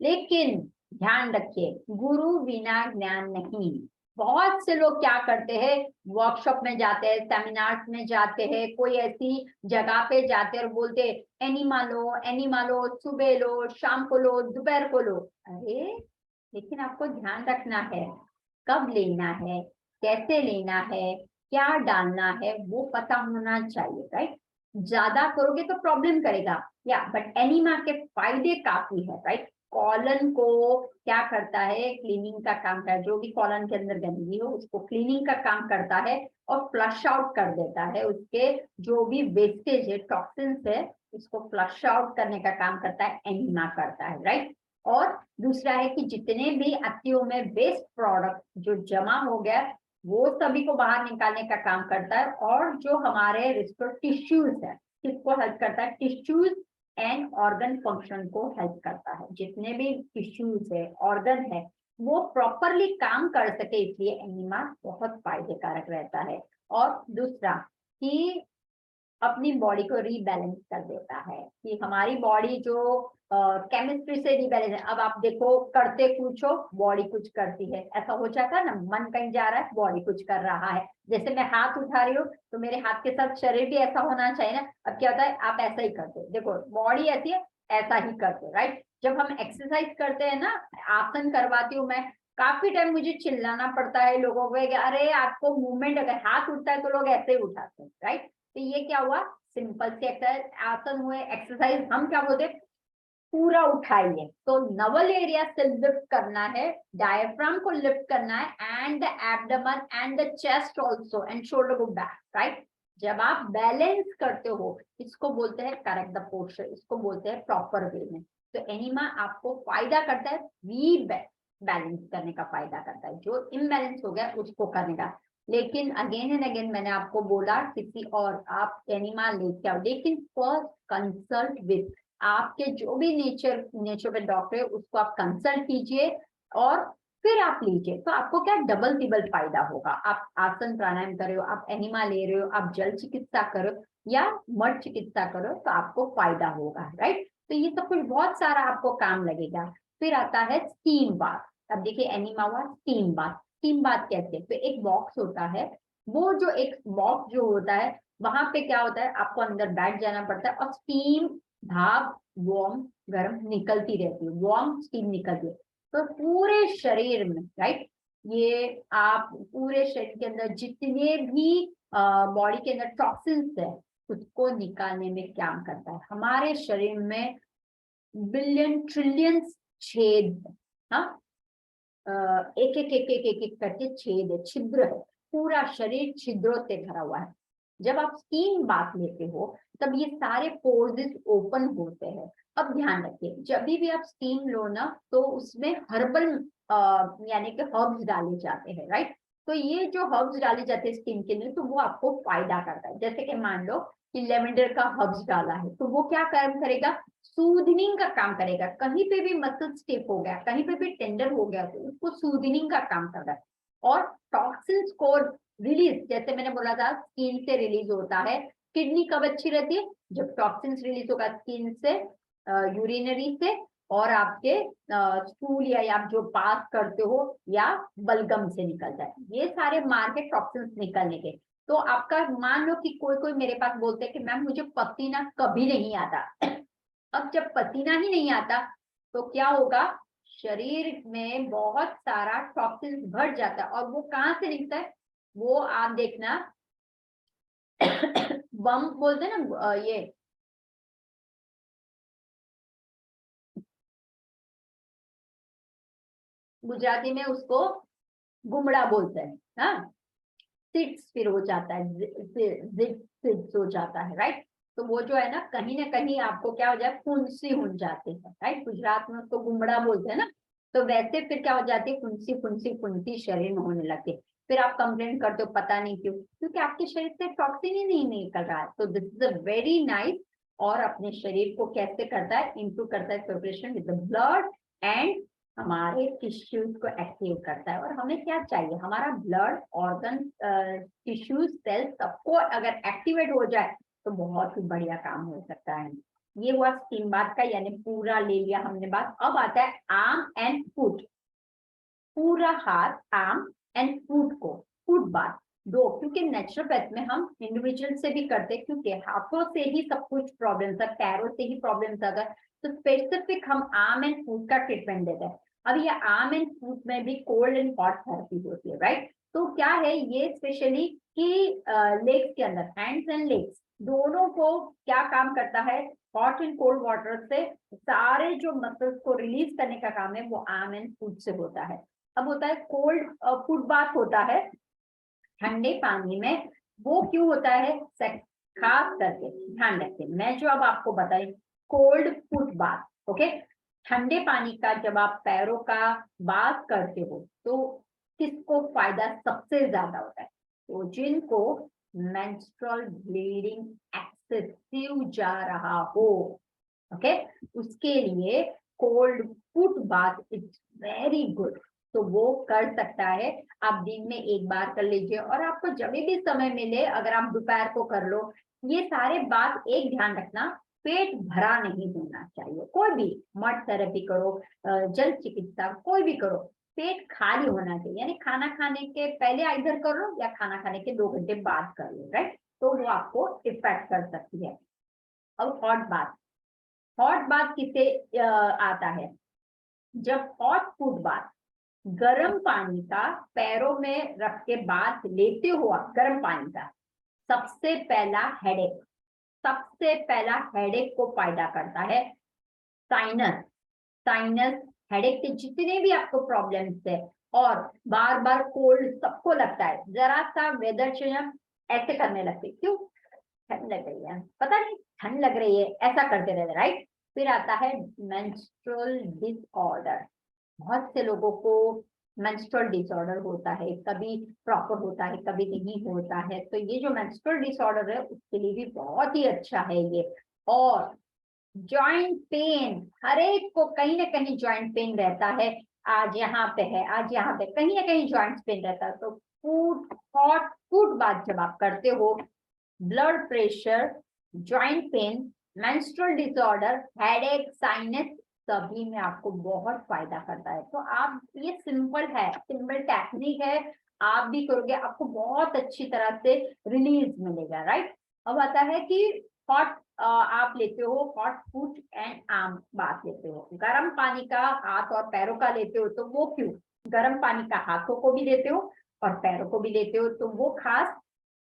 लेकिन ध्यान रखिए, गुरु बिना ज्ञान नहीं। बहुत से लोग क्या करते हैं, वर्कशॉप में जाते हैं, सेमिनार्स में जाते हैं, कोई ऐसी जगह पे जाते हैं और बोलते हैं एनीमा लो, एनीमा लो, सुबह लो, शाम को लो, दोपहर को लो। अरे लेकिन आपको ध्यान रखना है, कब लेना है, कैसे लेना है, क्या डालना है, वो पता होना चाहिए, राइट। ज्यादा करोगे तो प्रॉब्लम करेगा, या बट एनीमा के फायदे काफी है, राइट। कॉलन को क्या करता है, क्लीनिंग का काम करता है, जो भी कॉलन के अंदर गंदगी हो उसको क्लीनिंग का काम करता है और फ्लश आउट कर देता है, उसके जो भी वेस्टेज है, टॉक्सिन्स है, उसको फ्लश आउट करने का काम करता है, एनीमा करता है, राइट। और दूसरा है कि जितने भी अत्तियों में वेस्ट प्रोडक्ट जो जमा हो गया, वो सभी को बाहर निकालने का काम करता है, और जो हमारे रिस्पिरेटरी टिश्यूज है, किसको हेल्प करता है, टिश्यूज एंड ऑर्गन फंक्शन को हेल्प करता है। जितने भी टिश्यूज है, ऑर्गन है, वो प्रॉपरली काम कर सके, इसलिए एनीमा बहुत फायदेकारक रहता है। और दूसरा कि अपनी बॉडी को रीबैलेंस कर देता है, कि हमारी बॉडी जो केमिस्ट्री से रीबैलेंस है। अब आप देखो, करते कुछ हो, बॉडी कुछ करती है, ऐसा हो जाता है ना, मन कहीं जा रहा है, बॉडी कुछ कर रहा है। जैसे मैं हाथ उठा रही हूँ तो मेरे हाथ के साथ शरीर भी ऐसा होना चाहिए ना। अब क्या होता है, आप ऐसा ही करते हो, देखो बॉडी ऐसी है, ऐसा ही करते हो, राइट। जब हम एक्सरसाइज करते हैं ना, आसन करवाती हूँ मैं, काफी टाइम मुझे चिल्लाना पड़ता है लोगों को, अरे आपको मूवमेंट, अगर हाथ उठता है तो लोग ऐसे ही उठाते हैं, राइट। तो ये क्या हुआ, सिंपल से एक्सरसाइज, आसन हुए, एक्सरसाइज, हम क्या बोलते, पूरा उठाइए। तो नवल एरिया से लिफ्ट करना है, डायफ्राम को लिफ्ट करना है, and the abdomen and the chest also, and shoulder को बैक, राइट। जब आप बैलेंस करते हो, इसको बोलते हैं करेक्ट द पोस्चर, इसको बोलते हैं प्रॉपर वे में। तो एनीमा आपको फायदा करता है, बैलेंस करने का फायदा करता है, जो इम्बैलेंस हो गया उसको करने का। लेकिन अगेन एंड अगेन मैंने आपको बोला, किसी और आप एनिमा लेके आओ, लेकिन फर्स्ट कंसल्ट विद आपके जो भी नेचुरोपैथ डॉक्टर है, उसको आप कंसल्ट कीजिए और फिर आप लीजिए। तो आपको क्या डबल टिबल फायदा होगा। आप आसन प्राणायाम कर रहे हो, आप एनिमा ले रहे हो, आप जल चिकित्सा करो या मड चिकित्सा करो, तो आपको फायदा होगा, राइट। तो ये सब कुछ बहुत सारा आपको काम लगेगा। फिर आता है स्टीम बाथ। अब देखिए एनिमा हुआ, स्टीम बाथ। स्टीम बाथ कैसे, तो एक बॉक्स होता है, वो जो एक बॉक्स जो होता है, वहां पे क्या होता है, आपको अंदर बैठ जाना पड़ता है और स्टीम, भाप, वार्म, गर्म निकलती रहती है, वार्म स्टीम निकलती है। तो पूरे शरीर में, राइट, ये आप पूरे शरीर के अंदर जितने भी बॉडी के अंदर टॉक्सिन्स है, उसको निकालने में काम करता है। हमारे शरीर में बिलियन ट्रिलियन छेद, हाँ, एक एक एक एक एक एक करके छेद है, छिद्र है, पूरा शरीर छिद्रों से भरा हुआ है। जब आप स्टीम बाथ लेते हो तब ये सारे पोर्स ओपन होते हैं। अब ध्यान रखिए, जब भी आप स्टीम लो ना तो उसमें हर्बल यानी कि हर्ब्स डाले जाते हैं, राइट। तो ये जो हर्ब्स डाले जाते हैं स्टीम के लिए, तो वो आपको फायदा करता है। जैसे कि मान लो कि लेवेंडर का हर्ब्स डाला है, तो वो क्या काम करेगा, सूदनिंग का काम करेगा। कहीं पे भी मसल स्टिफ हो गया, कहीं पे भी टेंडर हो गया, तो उसको सूदनिंग का काम कर रहा है। और टॉक्सिन्स को रिलीज, जैसे मैंने बोला था स्किन से रिलीज होता है। किडनी कब अच्छी रहती है, जब टॉक्सिन्स रिलीज होगा स्किन से, यूरिनरी से, और आपके स्टूल या आप जो पास करते हो या बलगम से निकलता है, ये सारे मार्ग है टॉक्सिन्स निकलने के। तो आपका मान लो कि कोई कोई मेरे पास बोलते हैं कि मैम मुझे पसीना कभी नहीं आता। अब जब पसीना ही नहीं आता तो क्या होगा, शरीर में बहुत सारा टॉक्सिन्स भर जाता है, और वो कहाँ से निकलता है, वो आप देखना बम बोलते हैं ना, ये गुजराती में उसको गुमड़ा बोलते हैं, हाँ, सिट्स फिर हो जाता है, सिट्स हो जाता है, राइट। तो वो जो है ना कहीं आपको क्या हो जाए, फुंसी हो जाती है, राइट। गुजरात में उसको गुमड़ा बोलते हैं ना। तो वैसे फिर क्या हो जाती है, फुंसी फुंसी फुंसी शरीर में होने लगती है। फिर आप कंप्लेंट करते हो, पता नहीं क्यों, क्योंकि आपके शरीर से टॉक्सिन ही नहीं निकल रहा है। तो this is a very nice, और अपने शरीर को कैसे करता है, इंप्रूव करता है circulation with the blood, and हमारे टिश्यूज को एक्टिव करता है। और हमें क्या चाहिए, हमारा ब्लड, ऑर्गन, टिश्यूज, सेल्स सबको अगर एक्टिवेट हो जाए तो बहुत ही बढ़िया काम हो सकता है। ये हुआ स्टीम बाथ का, यानी पूरा ले लिया हमने बात। अब आता है आर्म एंड फुट, पूरा हाथ, आर्म एंड फुट को फुट बाथ दो, क्योंकि नेचुरोपैथ में हम इंडिविजुअल से भी करते हैं, क्योंकि हाथों से ही सब कुछ प्रॉब्लम था, पैरों से ही प्रॉब्लम था, तो स्पेसिफिक हम आर्म एंड फुट का ट्रीटमेंट देते हैं। अब ये आर्म एंड फुट में भी कोल्ड एंड हॉट थेरेपी होती है, राइट। तो क्या है ये स्पेशली कि लेग्स के अंदर, हैंड्स एंड लेग्स दोनों को क्या काम करता है, हॉट एंड कोल्ड वाटर से सारे जो मसल्स को रिलीज करने का काम है, वो आर्म एंड फुट से होता है। अब होता है कोल्ड फुट बाथ होता है ठंडे पानी में। वो क्यों होता है, खास करके ध्यान रखिए, मैं जो अब आपको बताई कोल्ड फुट बाथ, ओके, ठंडे पानी का जब आप पैरों का बाथ करते हो तो किसको फायदा सबसे ज्यादा होता है, तो जिनको मेंस्ट्रुअल ब्लीडिंग एक्सेसिव जा रहा हो, ओके, उसके लिए cold foot bath it's very good. तो वो कर सकता है, आप दिन में एक बार कर लीजिए, और आपको जब भी समय मिले, अगर आप दोपहर को कर लो। ये सारे बात एक ध्यान रखना, पेट भरा नहीं होना चाहिए। कोई भी मड थेरेपी करो, जल चिकित्सा कोई भी करो, पेट खाली होना चाहिए, यानी खाना खाने के पहले इधर कर लो या खाना खाने के 2 घंटे बाद कर लो, राइट। तो वो आपको इफेक्ट कर सकती है। अब हॉट बात, हॉट बात किसे आता है, जब हॉट फूड बात गर्म पानी का पैरों में रख के बाथ लेते हो आप, गर्म पानी का, सबसे पहला हेडेक, सबसे पहला हेडेक को फायदा करता है। साइनस, साइनस हेडेक के जितने भी आपको प्रॉब्लम्स है, और बार बार कोल्ड सबको लगता है, जरा सा वेदर चेंज ऐसे करने लगते, क्यों, ठंड लग रही है, पता नहीं ठंड लग रही है, ऐसा करते रहते, राइट। फिर आता है मेंस्ट्रुअल डिसऑर्डर। बहुत से लोगों को मेंस्ट्रुअल डिसऑर्डर होता है, कभी प्रॉपर होता है, कभी नहीं होता है। तो ये जो मेंस्ट्रुअल डिसऑर्डर है उसके लिए भी बहुत ही अच्छा है ये। और जॉइंट पेन, हर एक को कहीं ना कहीं जॉइंट पेन रहता है, आज यहाँ पे है, आज यहाँ पे, कहीं ना कहीं जॉइंट पेन रहता है। तो फूड, हॉट फूड बात जब आप करते हो, blood pressure, joint pain, menstrual disorder, headache, sinus, सभी में आपको बहुत फायदा करता है। तो आप, ये सिंपल है, सिंपल टेक्निक है, आप भी करोगे आपको बहुत अच्छी तरह से रिलीज मिलेगा, राइट। अब आता है कि हॉट आप लेते हो, हॉट फुट एंड आर्म बात लेते हो, गर्म पानी का हाथ और पैरों का लेते हो, तो वो क्यों, गर्म पानी का हाथों को भी लेते हो और पैरों को भी लेते हो, तो वो खास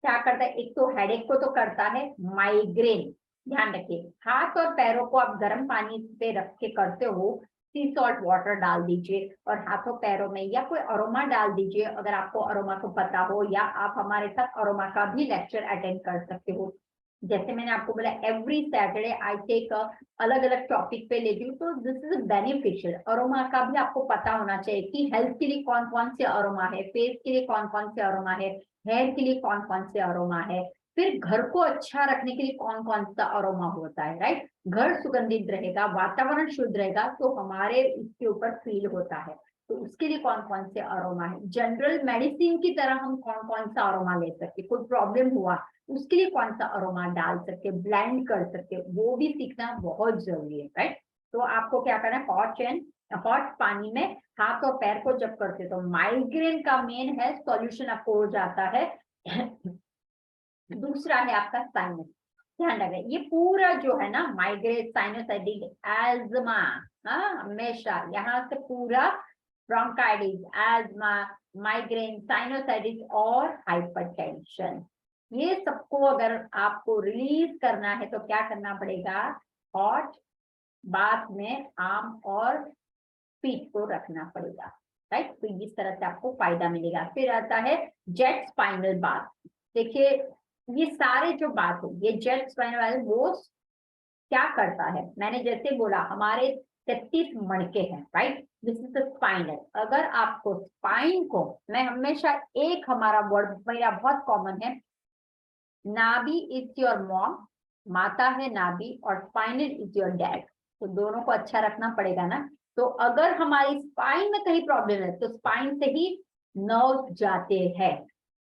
क्या करता है, एक तो हेडेक को तो करता है, माइग्रेन, ध्यान रखिए, हाथ और पैरों को आप गर्म पानी पे रख के करते हो सी सॉल्ट वाटर डाल दीजिए और हाथों पैरों में, या कोई अरोमा डाल दीजिए अगर आपको अरोमा को पता हो, या आप हमारे साथ अरोमा का भी लेक्चर अटेंड कर सकते हो। जैसे मैंने आपको बोला एवरी सैटरडे आई टेक अलग अलग टॉपिक पे लेती हूँ, तो दिस इज बेनिफिशियल। अरोमा का भी आपको पता होना चाहिए कि हेल्थ के लिए कौन कौन से अरोमा है, फेस के लिए कौन कौन से अरोमा है, हेयर के लिए कौन कौन से अरोमा है, फिर घर को अच्छा रखने के लिए कौन कौन सा अरोमा होता है, राइट। घर सुगंधित रहेगा, वातावरण शुद्ध रहेगा तो हमारे इसके ऊपर फील होता है, तो उसके लिए कौन कौन से अरोमा है। जनरल मेडिसिन की तरह हम कौन कौन सा अरोमा ले सकते, कोई प्रॉब्लम हुआ उसके लिए कौन सा अरोमा डाल सकते, ब्लेंड कर सकते, वो भी सीखना बहुत जरूरी है, राइट। तो आपको क्या करना है, हॉट पानी में हाथ और पैर को जब करते तो माइग्रेन का मेन है सॉल्यूशन आपको हो जाता है। दूसरा है आपका साइनस, ध्यान रखें ये पूरा जो है ना माइग्रेन, साइनसाइटिस, एल्जमा, हाँ हमेशा यहाँ से पूरा ब्रोंकाइटिस, एल्जमा, माइग्रेन, साइनोसाइटिस और हाइपरटेंशन, ये सबको अगर आपको रिलीज करना है तो क्या करना पड़ेगा, हॉट बाथ में आर्म और पीठ को रखना पड़ेगा, राइट। तो इस तरह से आपको फायदा मिलेगा। फिर आता है जेट स्पाइनल बाथ। देखिए ये सारे जो बात है, ये जेट स्पाइनल वो क्या करता है, मैंने जैसे बोला हमारे 33 मणके हैं, right, this is the spinal. अगर आपको स्पाइन को, मैं हमेशा एक हमारा वर्ड मेरा बहुत कॉमन है, नाभि इज योर मॉम, माता है नाभि, और स्पाइनल इज योर डैड, तो दोनों को अच्छा रखना पड़ेगा ना। तो अगर हमारी स्पाइन में कहीं प्रॉब्लम है तो स्पाइन से ही नर्व जाते हैं,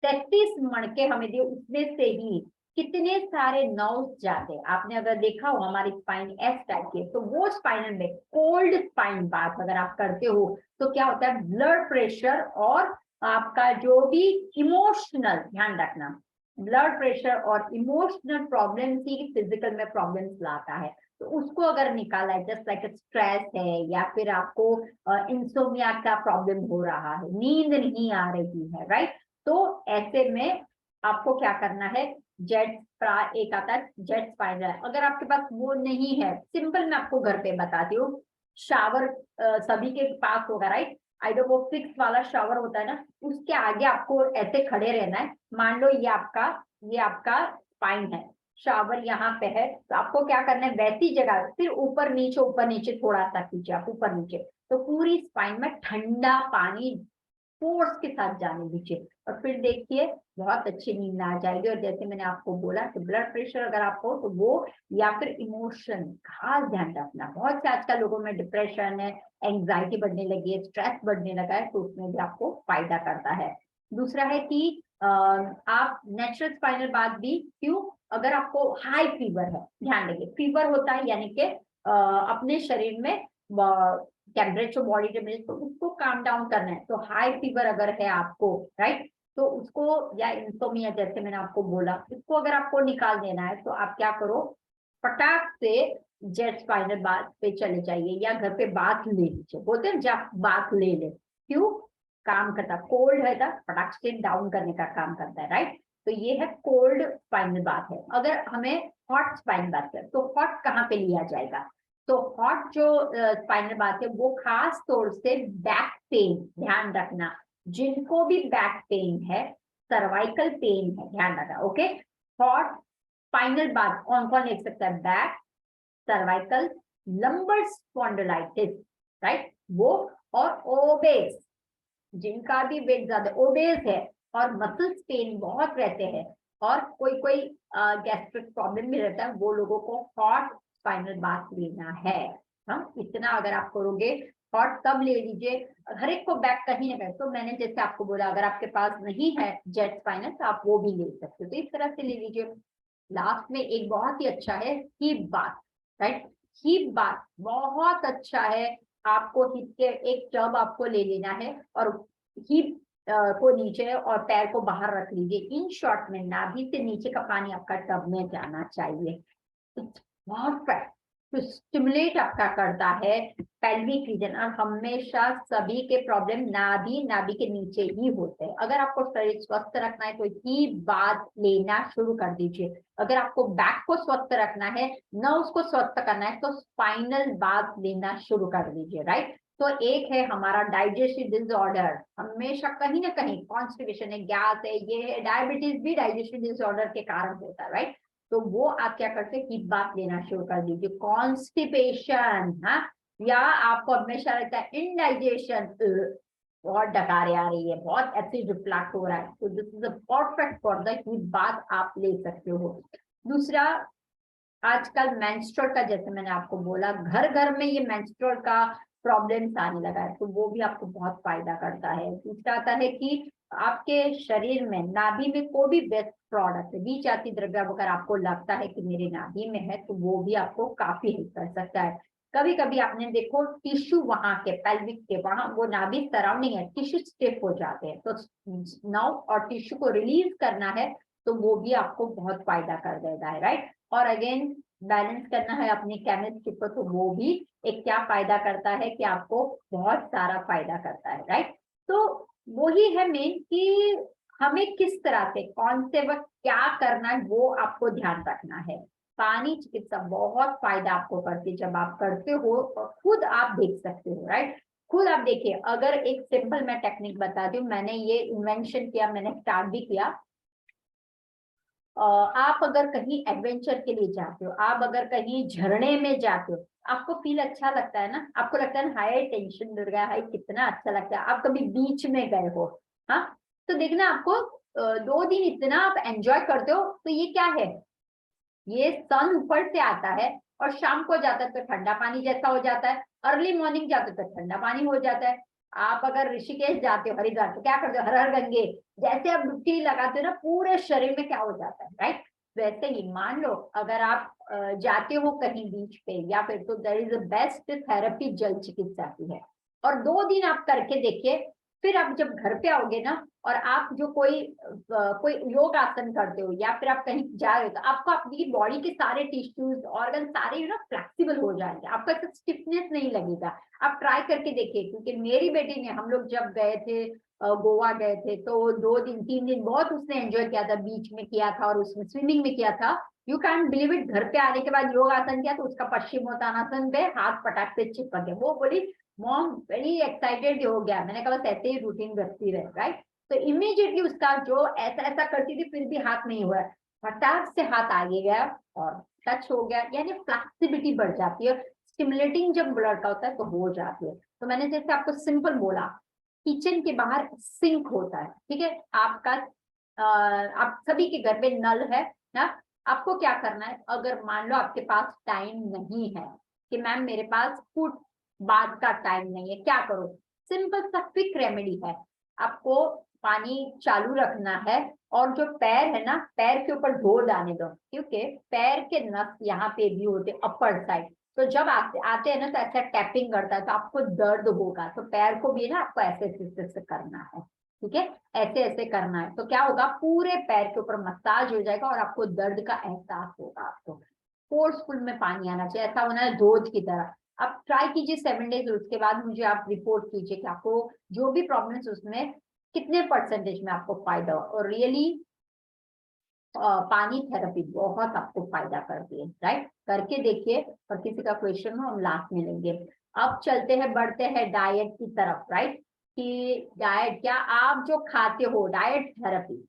33 मणके हमें दिए उसमें से ही कितने सारे नर्व जाते हैं। आपने अगर देखा हो हमारी स्पाइन एस टाइप की, तो वो स्पाइनल में कोल्ड स्पाइन बात अगर आप करते हो तो क्या होता है, ब्लड प्रेशर और आपका जो भी इमोशनल, ध्यान रखना, ब्लड प्रेशर और इमोशनल प्रॉब्लम ही फिजिकल में प्रॉब्लम्स लाता है, तो उसको अगर निकाला है, जस्ट लाइक स्ट्रेस है या फिर आपको इंसोमिया का प्रॉब्लम हो रहा है, नींद नहीं आ रही है, राइट, तो ऐसे में आपको क्या करना है, एक आता है जेट स्पाइनल। अगर आपके पास वो नहीं है, सिंपल मैं आपको घर पे बताती हूँ, शावर सभी के पास होगा, राइट, आइडर वो फिक्स वाला शावर होता है ना, उसके आगे आपको ऐसे खड़े रहना है। मान लो ये आपका स्पाइन है, शावर यहाँ पे है, तो आपको क्या करना है, वैसी जगह फिर ऊपर नीचे थोड़ा सा कीजिए आप, ऊपर नीचे, तो पूरी स्पाइन में ठंडा पानी फोर्स के साथ जाने दीजिए, और फिर देखिए बहुत अच्छी नींद आ जाएगी। और जैसे मैंने आपको बोला कि ब्लड प्रेशर अगर आपको, तो वो या फिर इमोशन, खास ध्यान रखना, बहुत से आजकल लोगों में डिप्रेशन है, एंग्जाइटी बढ़ने लगी है, स्ट्रेस बढ़ने लगा है, तो उसमें भी आपको फायदा करता है। दूसरा है कि आप नेचुरल स्पाइनल बाथ भी क्यों, अगर आपको हाई फीवर है, ध्यान रखिए फीवर होता है यानी कि अपने शरीर में टेम्परेचर बॉडी टेम्परेचर, तो उसको काम डाउन करना है। तो हाई फीवर अगर है आपको, राइट, तो उसको, या इंसोमिया जैसे मैंने आपको बोला, इसको अगर आपको निकाल देना है तो आप क्या करो, फटाक से जेट स्पाइनल बाथ पे चले जाइए या घर पे बाथ ले लीजिए, बोलते हैं जब बाथ ले ले, क्यों, काम करता, कोल्ड है था फटाक से डाउन करने का काम करता है, राइट। तो ये है कोल्ड स्पाइनल बाथ है। अगर हमें हॉट स्पाइन बाथ है तो हॉट कहाँ पे लिया जाएगा, तो हॉट जो स्पाइनल बात है वो खास तौर से बैक पेन, ध्यान रखना, जिनको भी बैक पेन है, सर्वाइकल पेन है, ध्यान रखना, ओके। हॉट स्पाइनल बात कौन कौन ले सकता है, back, cervical, lumbar spondylitis, right, वो, और ओबेस, जिनका भी वेट ज्यादा, ओबेस है और मसल्स पेन बहुत रहते हैं, और कोई कोई गैस्ट्रिक प्रॉब्लम भी रहता है, वो लोगों को हॉट स्पाइनल बाथ लेना है। हम इतना अगर आप करोगे, हॉट तब ले लीजिए, हर एक को बैक कहीं ना कहीं, तो मैंने जैसे आपको बोला अगर आपके पास नहीं है जेट स्पाइनल तो आप वो भी ले सकते हो, तो इस तरह से ले लीजिए। लास्ट में एक बहुत ही अच्छा है heap bath, right, heap bath बहुत अच्छा है। आपको हिप के एक टब आपको ले लेना है और हिप को नीचे और पैर को बाहर रख लीजिए, इन शॉर्ट में नाभि से नीचे का पानी आपका टब में जाना चाहिए। परफेक्ट, तो स्टिमुलेट आपका करता है पेल्विक रीजन। और हमेशा सभी के प्रॉब्लम नाभि के नीचे ही होते हैं। अगर आपको शरीर स्वस्थ रखना है तो ही बात लेना शुरू कर दीजिए। अगर आपको बैक को स्वस्थ रखना है, न उसको स्वस्थ करना है, तो स्पाइनल बात लेना शुरू कर दीजिए, राइट। तो एक है हमारा डाइजेस्टिव डिसऑर्डर, हमेशा कहीं ना कहीं कॉन्स्टिपेशन है, गैस है, ये है, डायबिटीज भी डाइजेस्टिव डिसऑर्डर के कारण होता है, राइट। तो वो आप क्या करते हैं कि बात लेना शुरू कर दीजिए। कॉन्स्टिपेशन, हाँ, या आपको हमेशा रहता है इंडाइजेशन, बहुत डकारे आ रही है, बहुत एसिड रिफ्लक्स हो रहा है, तो this is a perfect for the heat बात आप ले सकते हो। दूसरा, आजकल मेंस्ट्रुअल का, जैसे मैंने आपको बोला, घर घर में ये मेंस्ट्रुअल का प्रॉब्लम्स आने लगा है, तो वो भी आपको बहुत फायदा करता है। दूसरा आता है कि आपके शरीर में नाभि में कोई भी वेस्ट प्रोडक्ट है, बीजाती द्रव्य अगर आपको लगता है कि मेरे नाभि में है, तो वो भी आपको काफी हेल्प कर सकता है। कभी कभी आपने देखो टिश्यू वहां के पेल्विक के वहां, वो नाभि सराउंडिंग है, टिश्यू स्टिफ हो जाते हैं, तो नाउ और टिश्यू को रिलीज करना है, तो वो भी आपको बहुत फायदा कर देता है, राइट। और अगेन बैलेंस करना है अपनी केमिस्ट्री को, तो वो भी एक क्या फायदा करता है कि आपको बहुत सारा फायदा करता है, राइट। तो वही है मेन कि हमें किस तरह से कौन से वक्त क्या करना है, वो आपको ध्यान रखना है। पानी चिकित्सा बहुत फायदा आपको करती है जब आप करते हो, और खुद आप देख सकते हो, राइट। खुद आप देखिए, अगर एक सिंपल मैं टेक्निक बता दूं, मैंने ये इन्वेंशन किया, मैंने स्टार्ट भी किया। आप अगर कहीं एडवेंचर के लिए जाते हो, आप अगर कहीं झरने में जाते हो, आपको फील अच्छा लगता है ना, आपको लगता है ना, हाय टेंशन दुर्गा, हाय कितना अच्छा लगता है। आप कभी बीच में गए हो, हाँ, तो देखना आपको 2 दिन इतना आप एंजॉय करते हो, तो ये क्या है, ये सन ऊपर से आता है और शाम को जाता है तो ठंडा पानी जैसा हो जाता है, अर्ली मॉर्निंग जाते हो तो ठंडा पानी हो जाता है। आप अगर ऋषिकेश जाते हो, हरिद्वार, तो क्या करते हो, हर हर गंगे, जैसे आप डुबकी लगाते हो ना, पूरे शरीर में क्या हो जाता है, राइट। वैसे ही मान लो अगर आप जाते हो कहीं बीच पे या फिर, तो there is a best therapy जल चिकित्सा की है। और 2 दिन आप करके देखिए, फिर आप जब घर पे आओगे ना, और आप जो कोई योग आसन करते हो या फिर आप कहीं जा रहे हो, तो आपको अपनी बॉडी के सारे टिश्यूज ऑर्गन सारे फ्लेक्सिबल हो जाएंगे, आपको ऐसा स्टिफनेस नहीं लगेगा। आप ट्राई करके देखिए, क्योंकि मेरी बेटी ने, हम लोग जब गए थे गोवा गए थे, तो 2 दिन 3 दिन बहुत उसने एंजॉय किया था, बीच में किया था और उसमें स्विमिंग में किया था। यू कैन बिलीव इट, घर पे आने के बाद योग आसन किया तो उसका पश्चिमोत्तानासन पे हाथ पटाख से चिपक गया। वो बोली मॉम वेरी एक्साइटेड हो गया। मैंने कहा बस ऐसे ही रूटीन रखती रहे, राइट। तो इमीडिएटली उसका जो ऐसा ऐसा करती थी फिर भी हाथ नहीं हुआ, फटाक से हाथ आगे गया और टच हो गया, यानी फ्लेक्सिबिलिटी बढ़ जाती है। स्टिमुलेटिंग जब ब्लड का होता है तो हो जाती है। तो मैंने जैसे आपको सिंपल बोला, किचन के बाहर सिंक होता है, ठीक है, आपका आप सभी के घर में नल है ना। आपको क्या करना है, अगर मान लो आपके पास टाइम नहीं है कि मैम मेरे पास फुट बाथ का टाइम नहीं है, क्या करो, सिंपल सा क्विक रेमेडी है। आपको पानी चालू रखना है, और जो पैर है ना, पैर के ऊपर ढोल आने दो, क्योंकि पैर के नस यहाँ पे भी होते अपर साइड। तो जब आते हैं ना, तो ऐसा टैपिंग करता है तो आपको दर्द होगा, तो पैर को भी ना आपको ऐसे ऐसे करना है, ठीक है, ऐसे ऐसे करना है, तो क्या होगा, पूरे पैर के ऊपर मसाज हो जाएगा और आपको दर्द का एहसास होगा। आपको फोर्सफुल में पानी आना चाहिए, ऐसा होना है धोज की तरह। आप ट्राई कीजिए 7 डेज, उसके बाद मुझे आप रिपोर्ट कीजिए कि आपको जो भी प्रॉब्लम्स उसमें कितने परसेंटेज में आपको फायदा हो। और रियली पानी थेरेपी बहुत आपको फायदा करती है, राइट, करके देखिए। और किसी का क्वेश्चन हो हम लास्ट में लेंगे। अब चलते हैं, बढ़ते हैं डाइट की तरफ, राइट, कि डाइट क्या, आप जो खाते हो, डाइट थेरेपी,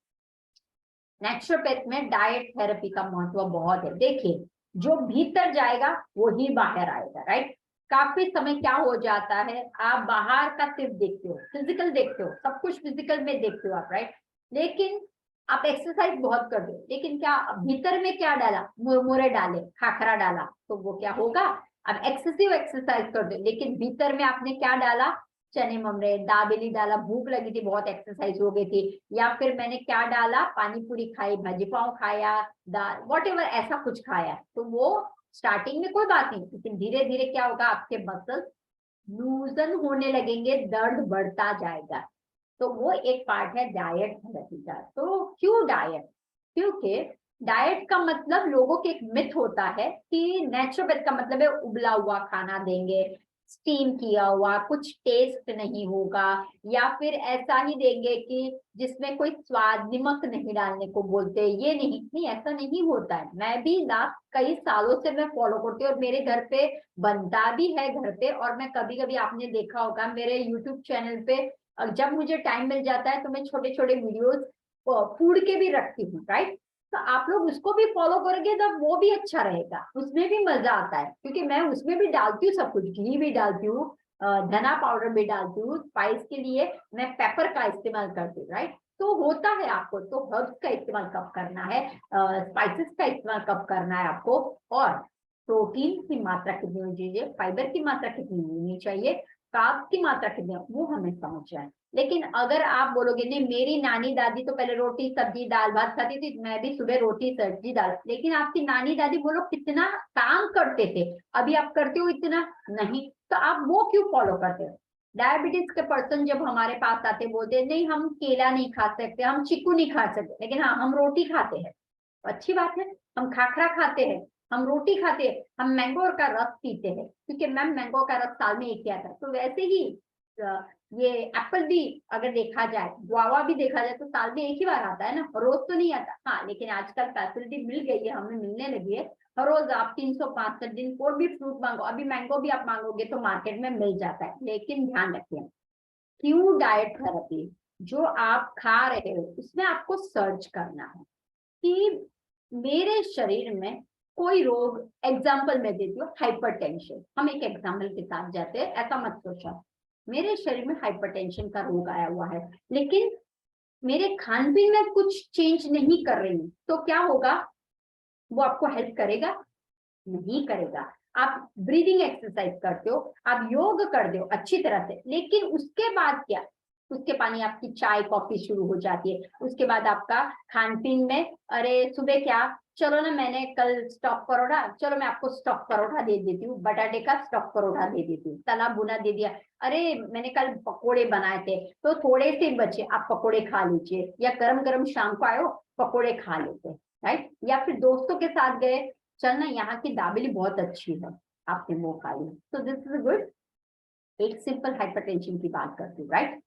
नेचुरोपैथ में डाइट थेरेपी का महत्व बहुत है। देखिए, जो भीतर जाएगा वो ही बाहर आएगा, राइट। काफी समय क्या हो जाता है, आप बाहर का सिर्फ देखते हो, फिजिकल देखते हो, सब कुछ फिजिकल में देखते हो आप, राइट, लेकिन आप एक्सरसाइज बहुत करते हो, लेकिन क्या भीतर में क्या डाला, मुरमुरे डाले, खाखरा डाला, तो वो क्या होगा, आप एक्सेसिव एक्सरसाइज करते हो, लेकिन भीतर में आपने क्या डाला, चने ममरे, दाबेली डाला, भूख लगी थी, बहुत एक्सरसाइज हो गई थी, या फिर मैंने क्या डाला, पानी पूरी खाई, भाजी पाव खाया, दाल, वॉट एवर, ऐसा कुछ खाया, तो वो स्टार्टिंग में कोई बात नहीं, लेकिन धीरे धीरे क्या होगा, आपके मसल्स लूजन होने लगेंगे, दर्द बढ़ता जाएगा। तो वो एक पार्ट है डाइट थेरेपी का। तो क्यों डाइट, क्योंकि डाइट का मतलब लोगों के एक मिथ होता है कि नेचुरोपैथ का मतलब है उबला हुआ खाना देंगे, स्टीम किया हुआ, कुछ टेस्ट नहीं होगा, या फिर ऐसा ही देंगे कि जिसमें कोई स्वाद, नमक नहीं डालने को बोलते। ये नहीं नहीं, ऐसा नहीं होता है। मैं भी लास्ट कई सालों से मैं फॉलो करती हूँ और मेरे घर पे बनता भी है घर पे। और मैं कभी कभी, आपने देखा होगा मेरे यूट्यूब चैनल पे, जब मुझे टाइम मिल जाता है तो मैं छोटे छोटे वीडियोस फूड के भी रखती हूँ, राइट। तो आप लोग उसको भी फॉलो करोगे तो वो भी अच्छा रहेगा, उसमें भी मजा आता है, क्योंकि मैं उसमें भी डालती हूँ सब कुछ, घी भी डालती हूँ, धना पाउडर भी डालती हूँ, स्पाइस के लिए मैं पेपर का इस्तेमाल करती हूँ, राइट। तो होता है आपको तो हर्ब्स का इस्तेमाल कब करना है, स्पाइसेस का इस्तेमाल कब करना है आपको, और प्रोटीन की मात्रा कितनी होनी चाहिए, फाइबर की मात्रा कितनी होनी चाहिए, कार्ब्स की मात्रा कितनी, वो हमें समझना है। लेकिन अगर आप बोलोगे नहीं, मेरी नानी दादी तो पहले रोटी सब्जी दाल भात खाती थी, मैं भी सुबह रोटी सब्जी दाल, लेकिन आपकी नानी दादी वो लोग कितना काम करते थे, अभी आप करते हो इतना नहीं, तो आप वो क्यों फॉलो करते हो। डायबिटीज के पर्सन जब हमारे पास आते, बोलते नहीं हम केला नहीं खा सकते, हम चीकू नहीं खा सकते, लेकिन हाँ हम रोटी खाते हैं, अच्छी बात है। हम खाखरा खाते हैं, हम रोटी खाते हैं, हम मैंगो का रस पीते हैं, क्योंकि मैम मैंगो का रस साल में एक ही आता है। तो वैसे ही ये एप्पल भी अगर देखा जाए, गुआवा भी देखा जाए, तो साल में एक ही बार आता है ना, रोज तो नहीं आता। हाँ, लेकिन आजकल फैसिलिटी मिल गई है, हमें मिलने लगी है, हर रोज आप 365 दिन कोई भी फ्रूट मांगो, अभी मैंगो भी आप मांगोगे तो मार्केट में मिल जाता है। लेकिन ध्यान रखिए, क्यों डाइट थेरेपी जो आप खा रहे हो उसमें आपको सर्च करना है कि मेरे शरीर में कोई रोग, एग्जाम्पल मैं देती हूँ हाइपरटेंशन, हम एक एग्जाम्पल के साथ जाते हैं, ऐसा मत सोचो मेरे शरीर में हाइपरटेंशन का रोग आया हुआ है, लेकिन मेरे खान पीन में कुछ चेंज नहीं कर रही हूँ, तो क्या होगा, वो आपको हेल्प करेगा, नहीं करेगा। आप ब्रीदिंग एक्सरसाइज करते हो, आप योग करते हो अच्छी तरह से, लेकिन उसके बाद क्या, उसके पानी आपकी चाय कॉफी शुरू हो जाती है, उसके बाद आपका खान पीन में, अरे सुबह क्या, चलो ना मैंने कल स्टॉक परोठा, चलो मैं आपको स्टॉक परोठा दे देती हूँ, बटाटे का स्टॉक परोठा दे देती हूँ, तला भुना दे दिया, अरे मैंने कल पकोड़े बनाए थे तो थोड़े से बचे, आप पकोड़े खा लीजिए, या गरम गरम शाम को आयो पकोड़े खा लेते, राइट। या फिर दोस्तों के साथ गए, चलना यहाँ की दाबेली बहुत अच्छी है, आपने वो खा ली, तो दिस इज गुड। एक सिंपल हाइपरटेंशन की बात करती हूँ, राइट।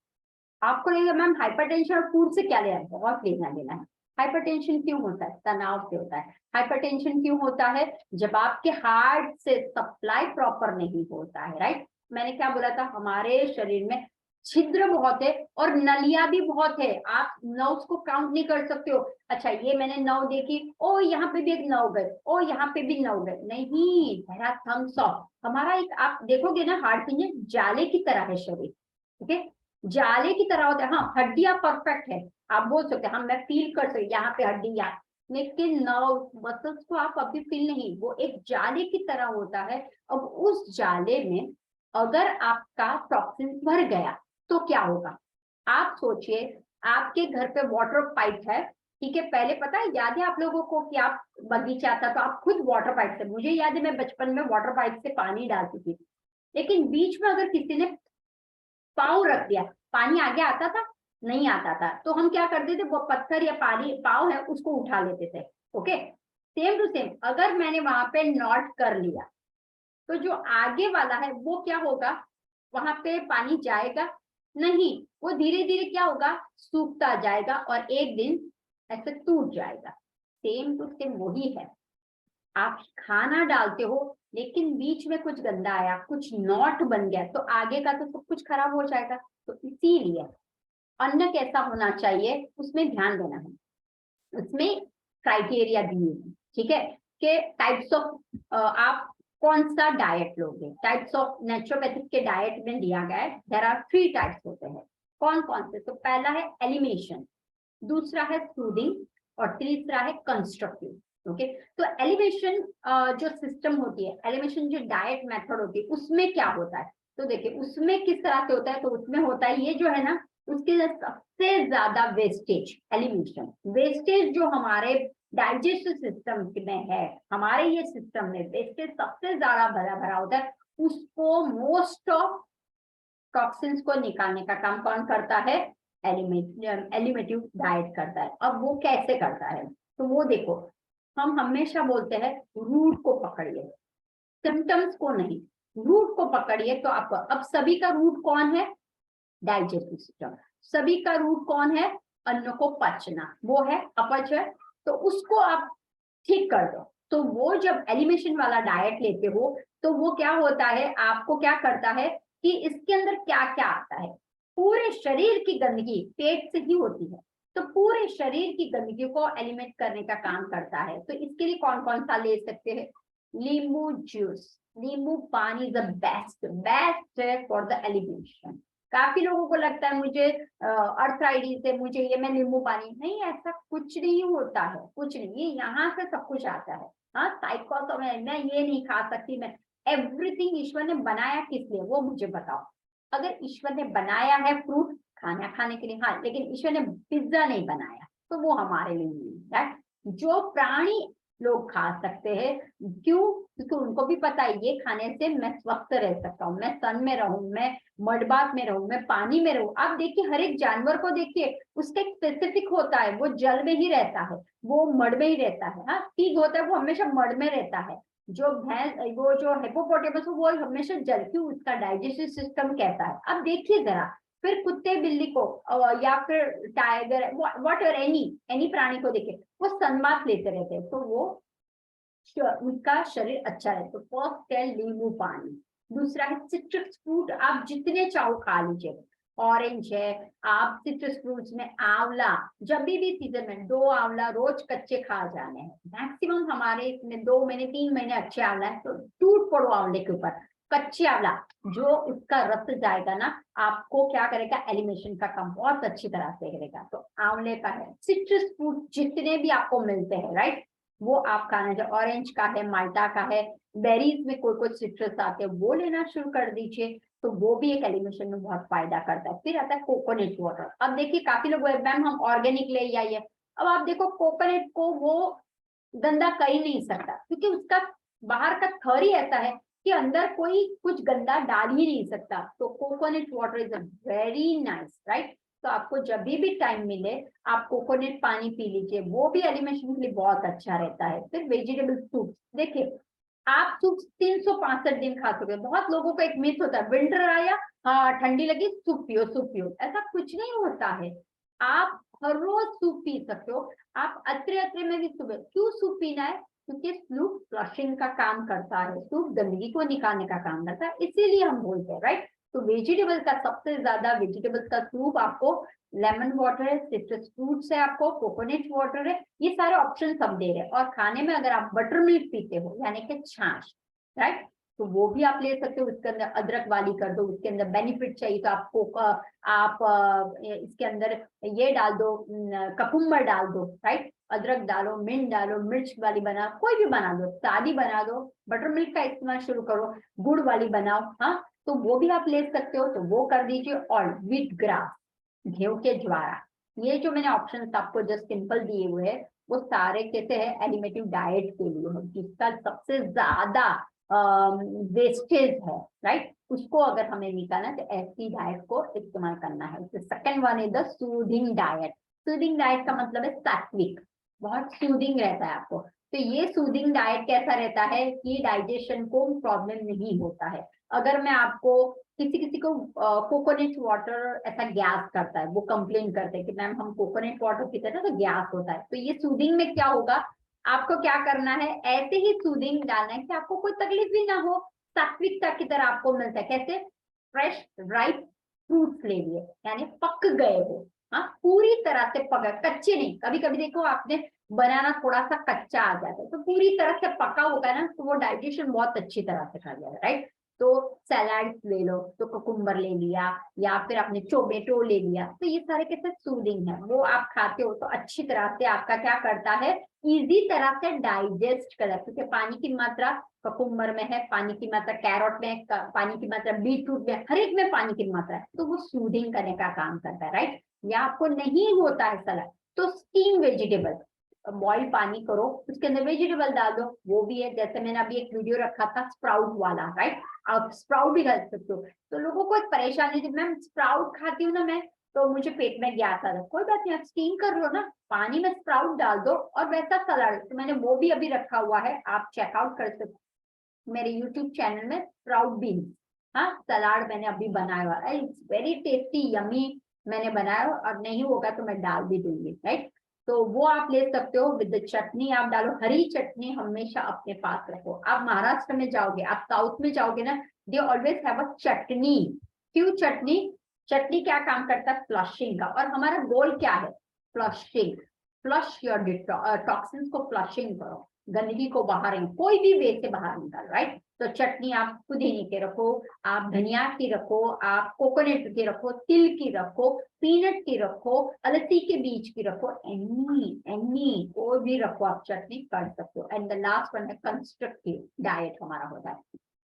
आपको लगेगा मैम हाइपरटेंशन और फूड से क्या लेना है, बहुत लेना देना है। हाइपरटेंशन क्यों होता है, तनाव से होता है। हाइपरटेंशन क्यों होता है, जब आपके हार्ट से सप्लाई प्रॉपर नहीं होता है, राइट। मैंने क्या बोला था, हमारे शरीर में छिद्र बहुत है और नलियां भी बहुत है, आप नर्व्स को काउंट नहीं कर सकते हो। अच्छा ये मैंने 9 देखी, ओ यहाँ पे भी एक 9 गए, ओ यहाँ पे भी 9 गए, नहीं, मेरा थम्स अप, हमारा एक, आप देखोगे ना हार्ट पिंजर जाले की तरह है शरीर, ठीक है, जाले की तरह होता है। हाँ हड्डियां परफेक्ट है, आप बोल सकते हैं, हम मैं फील कर सकते यहाँ पे हड्डी, यहाँ, लेकिन नर्व मसल्स को आप अभी फील नहीं, वो एक जाले की तरह होता है। अब उस जाले में अगर आपका टॉक्सिन भर गया तो क्या होगा, आप सोचिए, आपके घर पे वाटर पाइप है, ठीक है, पहले पता है, याद है आप लोगों को कि आप बगीचा आता तो आप खुद वाटर पाइप से, मुझे याद है मैं बचपन में वाटर पाइप से पानी डालती थी, लेकिन बीच में अगर किसी ने पाँव रख दिया, पानी आगे आता था, नहीं आता था, तो हम क्या करते थे, वो पत्थर या पानी पाँव है उसको उठा लेते थे। ओके, सेम टू सेम, अगर मैंने वहां पे नॉट कर लिया तो जो आगे वाला है वो क्या होगा, वहां पे पानी जाएगा नहीं, वो धीरे धीरे क्या होगा, सूखता जाएगा और एक दिन ऐसे टूट जाएगा। सेम टू सेम वही है, आप खाना डालते हो लेकिन बीच में कुछ गंदा आया, कुछ नॉट बन गया, तो आगे का तो सब कुछ खराब हो जाएगा। तो इसीलिए अन्न कैसा होना चाहिए उसमें ध्यान देना है, उसमें क्राइटेरिया दिए हैं, ठीक है, कि टाइप्स ऑफ आप कौन सा डाइट लोगे, टाइप्स ऑफ नेचुरोपैथिक के डाइट में दिया गया है, देयर आर 3 टाइप्स होते हैं। कौन कौन से, तो पहला है एलिमिनेशन, दूसरा है सूदिंग और तीसरा है कंस्ट्रक्टिव। ओके, तो एलिवेशन जो सिस्टम होती है, एलिवेशन जो डाइट मेथड होती है, उसमें क्या होता है, तो देखिए उसमें किस तरह से होता है, तो उसमें होता है ये जो है ना, उसके सबसे ज्यादा वेस्टेज, एलिमिनेशन वेस्टेज जो हमारे डाइजेस्टिव सिस्टम में है, हमारे ये सिस्टम में वेस्टेज सबसे ज्यादा भरा भरा होता है, उसको मोस्ट ऑफ टॉक्सिन्स को निकालने का काम कौन करता है, एलिमेटिव डाइट करता है। अब वो कैसे करता है, तो वो देखो, हम हमेशा बोलते हैं रूट को पकड़िए, सिम्टम्स को नहीं, रूट को पकड़िए। तो आपको अब सभी का रूट कौन है? Digestive system. सभी का रूट कौन है? अन्न को पचना, वो है अपच है। तो उसको आप ठीक कर दो। तो वो जब एलिमिनेशन वाला डाइट लेते हो तो वो क्या होता है, आपको क्या करता है कि इसके अंदर क्या क्या आता है, पूरे शरीर की गंदगी पेट से ही होती है, तो पूरे शरीर की गंदगी को एलिमिनेट करने का काम करता है। तो इसके लिए कौन कौन सा ले सकते हैं? नींबू जूस, नींबू पानी द बेस्ट बेस्ट है फॉर द एलिमिनेशन। काफी लोगों को लगता है मुझे अर्थराइटिस है, मुझे ये, मैं नींबू पानी, नहीं, ऐसा कुछ नहीं होता है, कुछ नहीं, ये यहाँ से सब कुछ आता है। हाँ, साइकोस मैं ये नहीं खा सकती, मैं, एवरीथिंग ईश्वर ने बनाया किस लिए वो मुझे बताओ। अगर ईश्वर ने बनाया है फ्रूट खाना खाने के लिए, हाँ, लेकिन ईश्वर ने पिज्जा नहीं बनाया, तो वो हमारे लिए नहीं है। जो प्राणी लोग खा सकते हैं, क्यों? क्योंकि उनको भी पता है ये खाने से मैं स्वस्थ रह सकता हूँ, मैं सन में रहूं, मैं मड बाथ में रहूं, मैं पानी में रहूं। आप देखिए हर एक जानवर को देखिए, उसका एक स्पेसिफिक होता है, वो जल में ही रहता है, वो मड में ही रहता है। हाँ, पिग होता है वो हमेशा मड में रहता है, जो भैंस, वो जो हिप्पोपोटेमस वो हमेशा जल, क्यों? उसका डाइजेस्टिव सिस्टम कहता है। अब देखिए जरा, फिर कुत्ते बिल्ली को या फिर टाइगर, वॉट एवर, एनी प्राणी को देखिए, वो सनबाथ लेते रहते हैं, तो वो उनका शरीर अच्छा है। तो फर्स्ट है नींबू पानी। दूसरा है सिट्रस फ्रूट, आप जितने चाहो खा लीजिए। ऑरेंज है, आप सिट्रस फ्रूट्स में आंवला, जब भी सीजन में 2 आंवला रोज कच्चे खा जाने हैं। मैक्सिमम हमारे इसमें 2 महीने 3 महीने अच्छे आंवला है, तो टूट पड़ो आंवले के ऊपर। कच्चे आंवला, जो उसका रस जाएगा ना, आपको क्या करेगा, एलिमिनेशन का काम बहुत अच्छी तरह से करेगा। तो आंवले का है, सिट्रस फ्रूट जितने भी आपको मिलते हैं, राइट, वो आप खाना चाहिए। ऑरेंज का है, माल्टा का है, बेरीज में कोई कोई सिट्रस आते हैं, वो लेना शुरू कर दीजिए, तो वो भी एक एलिमिनेशन में बहुत फायदा करता है। फिर आता है कोकोनट वाटर। अब देखिए काफी लोग, मैम हम ऑर्गेनिक ले आइए, अब आप देखो कोकोनट को वो गंदा कर ही नहीं सकता, क्योंकि उसका बाहर का थर ही ऐसा है कि अंदर कोई कुछ गंदा डाल ही नहीं सकता। तो coconut water is a very nice, right. तो आपको जब भी टाइम मिले आप कोकोनट पानी पी लीजिए, वो भी एलिमिनेशन के लिए बहुत अच्छा रहता है। फिर वेजिटेबल सूप, देखिए आप सूप 365 दिन खा सकते हो। बहुत लोगों का एक मिथ होता है, विंटर आया, हाँ ठंडी लगी, सूप पियो सूप पियो, ऐसा कुछ नहीं होता है। आप हर रोज सूप पी सकते हो। आप अतरे अतरे में भी सुबह, क्यों सूप पीना है? क्योंकि सूप फ्लशिंग का काम करता है, सूप गंदगी को निकालने का काम करता है, इसीलिए हम बोलते हैं, राइट। तो वेजिटेबल का सबसे ज्यादा, वेजिटेबल्स का सूप आपको, लेमन वाटर है, सिट्रस फ्रूट्स है, आपको कोकोनट वाटर है, ये सारे ऑप्शन सब दे रहे हैं। और खाने में अगर आप बटर मिल्क पीते हो, यानी कि छाछ, राइट, तो वो भी आप ले सकते हो। उसके अंदर अदरक वाली कर दो, उसके अंदर बेनिफिट चाहिए तो आपको आप इसके अंदर ये डाल दो, ककुम्बर डाल दो, राइट, अदरक डालो, मिंट डालो, मिर्च वाली बना, कोई भी बना दो, सादी बना दो, बटर मिल्क का इस्तेमाल शुरू करो, गुड़ वाली बनाओ, हाँ, तो वो भी आप ले सकते हो, तो वो कर दीजिए। और व्हीट ग्रास, गेहूं के ज्वारा, ये जो मैंने ऑप्शन आपको जस्ट सिंपल दिए हुए हैं, वो सारे कैसे है, एलिमेटिव डाइट के लिए है, जिसका सबसे ज्यादा वेस्टेज है, राइट, उसको अगर हमें निकालना है तो ऐसी डाइट को इस्तेमाल करना है। Second one is the soothing diet. Soothing diet का मतलब है सात्विक, बहुत सूदिंग रहता है आपको। तो ये सूदिंग डाइट कैसा रहता है कि डाइजेशन को प्रॉब्लम नहीं होता है। अगर मैं आपको, किसी किसी को कोकोनट वाटर ऐसा गैस करता है, वो कंप्लेन करते हैं कि मैम हम कोकोनट वाटर पीते हैं ना तो गैस होता है। तो ये सूदिंग में क्या होगा, आपको क्या करना है, ऐसे ही सूदिंग डालना है कि आपको कोई तकलीफ भी ना हो, सात्विकता की तरह आपको मिलता है। कैसे? फ्रेश राइप फ्रूट्स ले लिए, यानी पक गए हो, हाँ, पूरी तरह से पका, कच्चे नहीं। कभी कभी देखो आपने बनाना थोड़ा सा कच्चा आ जाता है, तो पूरी तरह से पका होगा ना, तो वो डाइजेशन बहुत अच्छी तरह से कर जाएगा, राइट। तो सैलाड ले लो, तो कुकुम्बर ले लिया, या फिर आपने टोमेटो ले लिया, तो ये सारे कैसे सूदिंग है, वो आप खाते हो तो अच्छी तरह से आपका क्या करता है, इजी तरह से डाइजेस्ट करता है। क्योंकि पानी की मात्रा कुकुम्बर में है, पानी की मात्रा कैरोट में है, पानी की मात्रा बीटरूट में, हर एक में पानी की मात्रा है, तो वो सूदिंग करने का काम करता है, राइट। या आपको नहीं होता है सलाद, तो स्टीम वेजिटेबल, बॉइल पानी करो, उसके अंदर वेजिटेबल डाल दो, वो भी है। जैसे मैंने अभी एक वीडियो रखा था स्प्राउट वाला, राइट, आप स्प्राउट भी खा सकते हो। तो लोगों को एक परेशानी थी, मैम स्प्राउट खाती हूँ ना मैं, तो मुझे पेट में गैस आ रहा, कोई बात नहीं, आप स्टीम कर लो ना, पानी में स्प्राउट डाल दो और वैसा सलाद, तो मैंने वो भी अभी रखा हुआ है, आप चेकआउट कर सकते मेरे यूट्यूब चैनल में, स्प्राउट बीन्स, हाँ सलाद मैंने अभी बनाया हुआ है, इट्स वेरी टेस्टी यमी मैंने बनाया, और नहीं होगा तो मैं डाल भी दूंगी, राइट। तो वो आप ले सकते हो, विद चटनी आप डालो, हरी चटनी हमेशा अपने पास रखो। आप महाराष्ट्र में जाओगे, आप साउथ में जाओगे ना, दे ऑलवेज हैव अ चटनी। क्यों चटनी? चटनी क्या काम करता है? फ्लशिंग का, और हमारा गोल क्या है? फ्लशिंग, फ्लश योर टॉक्सिन्स को फ्लशिंग करो, गंदगी को बाहर, कोई भी वे से बाहर निकाल, राइट। तो चटनी आप पुदीने के रखो, आप धनिया की रखो, आप कोकोनट की रखो, तिल की रखो, पीनट की रखो, अलसी के बीज की रखो, एनी कोई भी रखो, आप चटनी कर सकते हो। एंड द लास्ट वन है कंस्ट्रक्टिव डाइट हमारा होता है।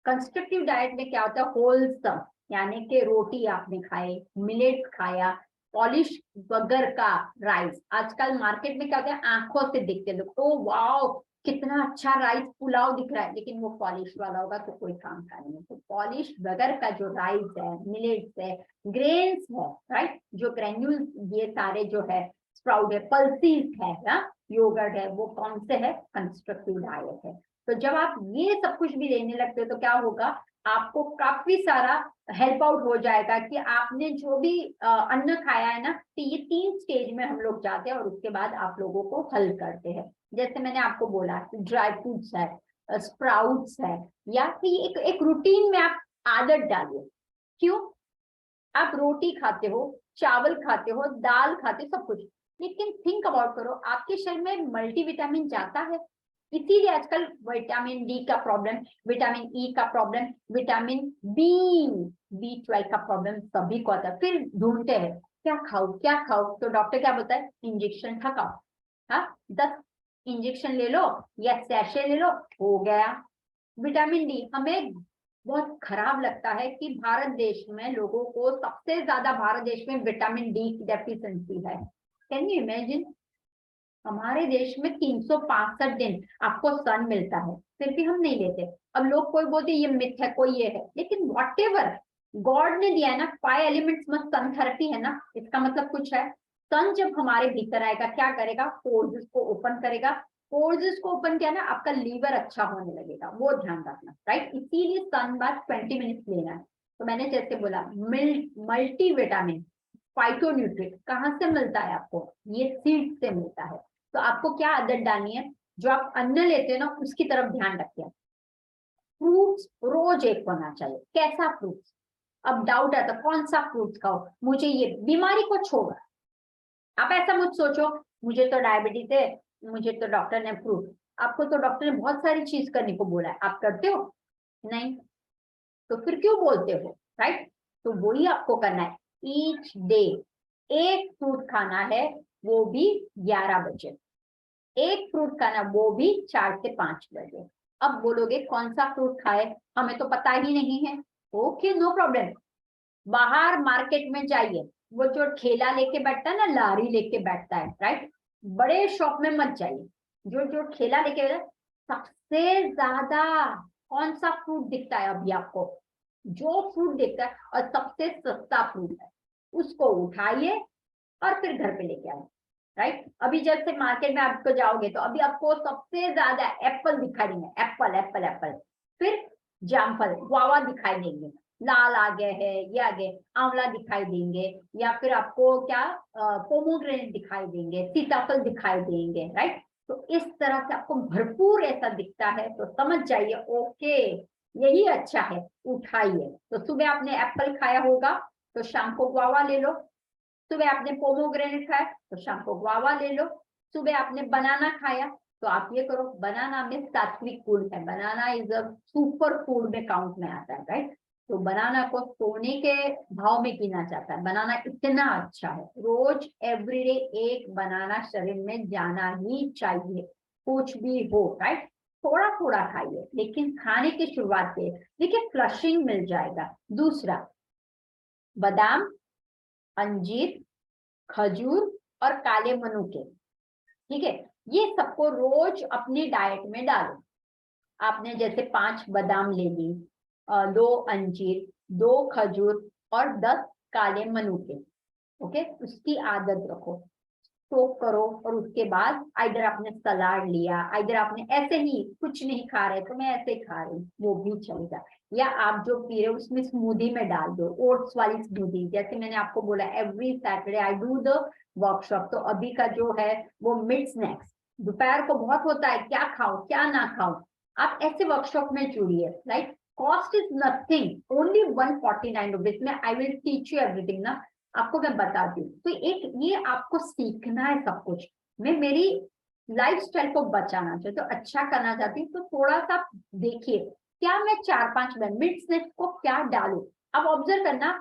कंस्ट्रक्टिव डाइट में क्या होता है? होलसम, यानी कि रोटी आपने खाए, मिलेट खाया, पॉलिश बगर का राइस। आजकल मार्केट में क्या होता है? आंखों से दिखते लोग, ओ वाओ कितना अच्छा राइस पुलाव दिख रहा है, लेकिन वो पॉलिश वाला होगा तो कोई काम का नहीं है। तो पॉलिश बगर का जो राइस है, मिलेट्स है, ग्रेन्स है, राइट, जो ग्रेन्यूल्स, ये सारे जो है, स्प्राउट है, पल्सीज है ना, योगर्ट है, वो कौन से है? कंस्ट्रक्टिव डाइट है। तो जब आप ये सब कुछ भी लेने लगते हो तो क्या होगा? आपको काफी सारा हेल्प आउट हो जाएगा कि आपने जो भी अन्न खाया है ना, तो ये 3 स्टेज में हम लोग जाते हैं और उसके बाद आप लोगों को हल करते हैं। जैसे मैंने आपको बोला, ड्राई फ्रूट्स है, स्प्राउट्स है, या फिर एक रूटीन में आप आदत डालिए। क्यों? आप रोटी खाते हो, चावल खाते हो, दाल खाते हो, सब कुछ, लेकिन थिंक अबाउट करो, आपके शरीर में मल्टीविटामिन जाता है? इसीलिए आजकल विटामिन डी का प्रॉब्लम, विटामिन ई का प्रॉब्लम, विटामिन बी 12 का प्रॉब्लम सभी को आता है। फिर ढूंढते हैं क्या खाओ क्या खाओ, तो डॉक्टर क्या बोलता है? इंजेक्शन खाओ, हाँ 10 इंजेक्शन ले लो या सैशे ले लो, हो गया। विटामिन डी, हमें बहुत खराब लगता है कि भारत देश में लोगों को सबसे ज्यादा, भारत देश में विटामिन डी की डेफिशिएंसी है। Can you imagine? हमारे देश में 365 दिन आपको सन मिलता है, फिर भी हम नहीं लेते। अब लोग कोई बोलते ये मिथ है, कोई ये है, लेकिन वॉट एवर गॉड ने दिया है ना, 5 एलिमेंट्स में सन थेरेपी है ना, इसका मतलब कुछ है। सन जब हमारे भीतर आएगा क्या करेगा? पोर्स को ओपन करेगा, पोर्स को ओपन किया ना, आपका लीवर अच्छा होने लगेगा, वो ध्यान रखना, राइट। इसीलिए सन बाद 20 मिनट्स लेना है। तो मैंने जैसे बोला, मल्टी विटामिन, फाइटोन्यूट्रिएंट कहाँ से मिलता है आपको? ये सीड से मिलता है। तो आपको क्या आदत डालनी है? जो आप अन्न लेते हैं ना, उसकी तरफ ध्यान रखिए। फ्रूट्स रोज एक होना चाहिए। कैसा फ्रूट्स? अब डाउट आता कौन सा फ्रूट्स खाओ, मुझे ये बीमारी को छोड़, आप ऐसा मत सोचो मुझे तो डायबिटीज है, मुझे तो डॉक्टर ने फ्रूट, आपको तो डॉक्टर ने बहुत सारी चीज करने को बोला है, आप करते हो? नहीं, तो फिर क्यों बोलते हो, राइट। तो वही आपको करना है, ईच डे एक फ्रूट खाना है, वो भी 11 बजे, एक फ्रूट खाना, वो भी 4 से 5 बजे। अब बोलोगे कौन सा फ्रूट खाए, हमें तो पता ही नहीं है। ओके, नो प्रॉब्लम, बाहर मार्केट में जाइए, वो जो ठेला लेके बैठता है ना, लारी लेके बैठता है, राइट, बड़े शॉप में मत जाइए, जो जो ठेला लेके बैठता है, सबसे ज्यादा कौन सा फ्रूट दिखता है अभी आपको? जो फ्रूट दिखता है और सबसे सस्ता फ्रूट है, उसको उठाइए और फिर घर पे लेके आए, राइट। अभी जैसे मार्केट में आपको जाओगे तो अभी आपको सबसे ज्यादा एप्पल दिखाई देंगे, एप्पल एप्पल एप्पल, फिर जामफल, गुआवा दिखाई देंगे, लाल आ गए हैं, ये आ गए, आंवला दिखाई देंगे, या फिर आपको क्या पोमोग्रेनेट दिखाई देंगे, सीताफल दिखाई देंगे, राइट। तो इस तरह से आपको भरपूर ऐसा दिखता है, तो समझ जाइए ओके यही अच्छा है, उठाइए। तो सुबह आपने एप्पल खाया होगा तो शाम को गुआवा ले लो, सुबह आपने पोमोग्रेनेट खाया तो शाम को गुआवा ले लो, सुबह आपने बनाना खाया तो आप ये करो, बनाना में सात्विक फूड है, बनाना इज अ सुपर फूड में काउंट में आता है, राइट। तो बनाना को सोने के भाव में गिना जाता है, बनाना इतना अच्छा है, रोज एवरीडे एक बनाना शरीर में जाना ही चाहिए, कुछ भी हो, राइट। थोड़ा थोड़ा खाइए, लेकिन खाने की शुरुआत से देखिए फ्लशिंग मिल जाएगा। दूसरा, बादाम, अंजीर, खजूर और काले मनुके, ठीक है, ये सबको रोज अपनी डाइट में डालो। आपने जैसे 5 बादाम ले ली, 2 अंजीर, 2 खजूर और 10 काले मनुके, ओके, उसकी आदत रखो, सोक करो, और उसके बाद आइदर आपने सलाद लिया, आइदर आपने ऐसे ही कुछ नहीं खा रहे तो मैं ऐसे ही खा रही हूँ, वो भी चलेगा, या आप जो पी रहे हो उसमें स्मूदी में डाल दो, ओट्स वाली स्मूदी। जैसे मैंने आपको बोला every Saturday I do the workshop, तो अभी का जो है वो मिड स्नैक्स, दोपहर को बहुत होता है क्या खाओ क्या ना खाओ, आप ऐसे वर्कशॉप में जुड़िए, right. Cost is nothing, only 149 rupees में I will teach you everything ना, आपको मैं बताती हूँ। तो एक ये आपको सीखना है सब कुछ, मैं मेरी लाइफस्टाइल को बचाना चाहती हूँ, तो अच्छा करना चाहती हूँ, तो थोड़ा सा देखिए क्या मैं 4-5 मिनट्स में को क्या डालू। अब ऑब्जर्व करना,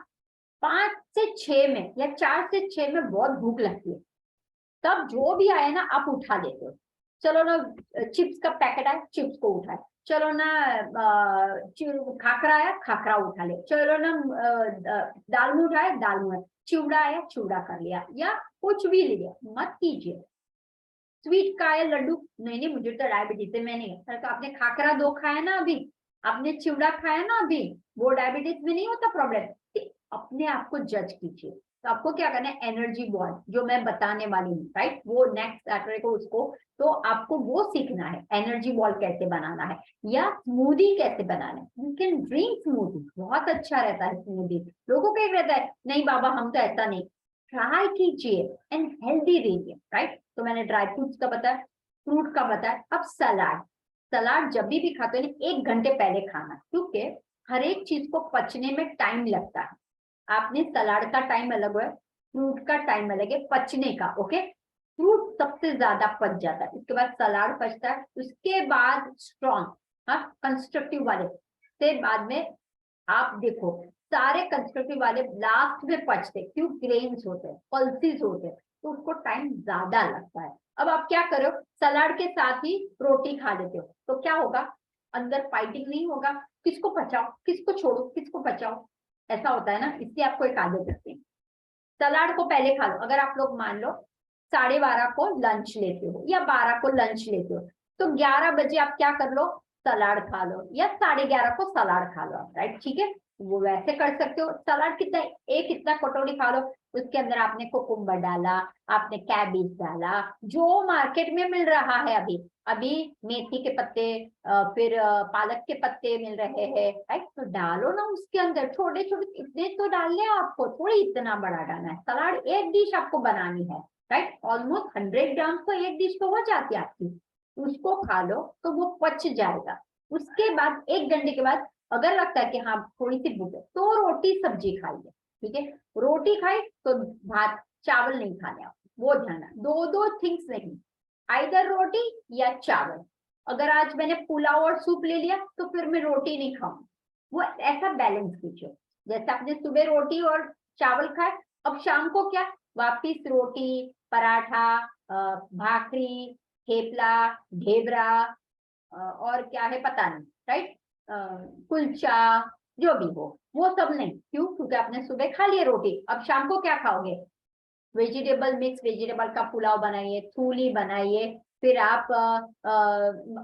5 से 6 में या 4 से 6 में बहुत भूख लगती है, तब जो भी आए ना आप उठा लेते हो, चलो ना चिप्स का पैकेट आया चिप्स को उठाए, चलो ना खाखरा आया खाखरा उठा ले, चलो ना दाल मुठ आया दाल मुठ, चिवड़ा आया चिवड़ा कर लिया, या कुछ भी लिया, मत कीजिए। स्वीट का है लड्डू, नहीं नहीं मुझे तो डायबिटीज है, मैं नहीं, तो आपने खाकरा 2 खाया ना अभी, आपने चिवड़ा खाया ना अभी, वो डायबिटीज में नहीं होता प्रॉब्लम। अपने आप को जज कीजिए। तो आपको क्या करना है, एनर्जी बॉल जो मैं बताने वाली हूँ, राइट, वो नेक्स्ट सैटरडे को उसको, तो आपको वो सीखना है, एनर्जी बॉल कैसे बनाना है या स्मूदी कैसे बनाना है। यू कैन ड्रिंक स्मूदी, बहुत अच्छा रहता है स्मूदी। लोगों को एक रहता है नहीं बाबा हम तो ऐसा नहीं, ट्राई कीजिए एंड हेल्दी रहिए, राइट। तो मैंने ड्राई फ्रूट्स का बताया, फ्रूट का बताया, अब सलाद, सलाद जब भी खाते हैं 1 घंटे पहले खाना, क्योंकि हर एक चीज को पचने में टाइम लगता है। आपने सलाद का टाइम अलग है, फ्रूट का टाइम अलग है पचने का, ओके। फ्रूट सबसे ज्यादा पच जाता है, उसके बाद सलाद पचता है, उसके बाद स्ट्रॉन्ग, हाँ कंस्ट्रक्टिव वाले से बाद में आप देखो सारे कंस्ट्रक्टिव वाले लास्ट में पचते, क्यों, ग्रेन्स होते हैं पल्सिस होते हैं, तो उसको टाइम ज्यादा लगता है। अब आप क्या करो, सलाद के साथ ही रोटी खा लेते हो, तो क्या होगा, अंदर फाइटिंग नहीं होगा, किसको पचाओ किसको छोड़ो किसको बचाओ, ऐसा होता है ना, इसलिए आपको एक आदत रखनी है, सलाद को पहले खा लो। अगर आप लोग मान लो 12:30 को लंच लेते हो या 12 को लंच लेते हो, तो 11 बजे आप क्या कर लो, सलाद खा लो, या 11:30 को सलाद खा लो आप, राइट, ठीक है। वो वैसे कर सकते हो, सलाद कितना, एक इतना कटोरी खा लो, उसके अंदर आपने कुकुम्बर डाला, आपने कैबेज डाला, जो मार्केट में मिल रहा है अभी, अभी मेथी के पत्ते, फिर पालक के पत्ते मिल रहे हैं, राइट, तो डालो ना उसके अंदर, छोटे छोटे इतने तो डालने आपको, थोड़ी इतना बड़ा डालना है। सलाद एक डिश आपको बनानी है, राइट, ऑलमोस्ट 100 ग्राम तो एक डिश तो हो जाती है आपकी, उसको खा लो तो वो पच जाएगा। उसके बाद 1 घंटे के बाद अगर लगता है कि हाँ थोड़ी सी भूख है, तो रोटी सब्जी खाइए, ठीक है, रोटी खाई तो भात चावल नहीं खाने आप, वो ध्यान, दो दो थिंग्स नहीं, आइदर रोटी या चावल। अगर आज मैंने पुलाव और सूप ले लिया तो फिर मैं रोटी नहीं खाऊंगी, वो ऐसा बैलेंस कीजिए। जैसे आपने सुबह रोटी और चावल खाए, अब शाम को क्या, वापिस रोटी पराठा, भाकरी, थेपला, ढेबरा, और क्या है पता नहीं, राइट, कुलचा, जो भी हो वो सब नहीं, क्यों, क्योंकि आपने सुबह खा लिया रोटी, अब शाम को क्या खाओगे, वेजिटेबल मिक्स वेजिटेबल का पुलाव बनाइए, थूली बनाइए, फिर आप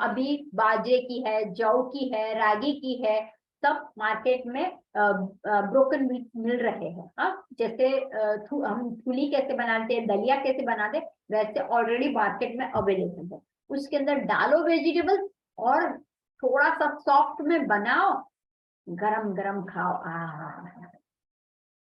अभी बाजरे की है, जौ की है, रागी की है, सब मार्केट में ब्रोकन व्हीट मिल रहे हैं, हाँ, जैसे हम थूली कैसे बनाते हैं, दलिया कैसे बनाते हैं, वैसे ऑलरेडी मार्केट में अवेलेबल है। उसके अंदर डालो वेजिटेबल और थोड़ा सा सॉफ्ट में बनाओ, गरम गरम खाओ,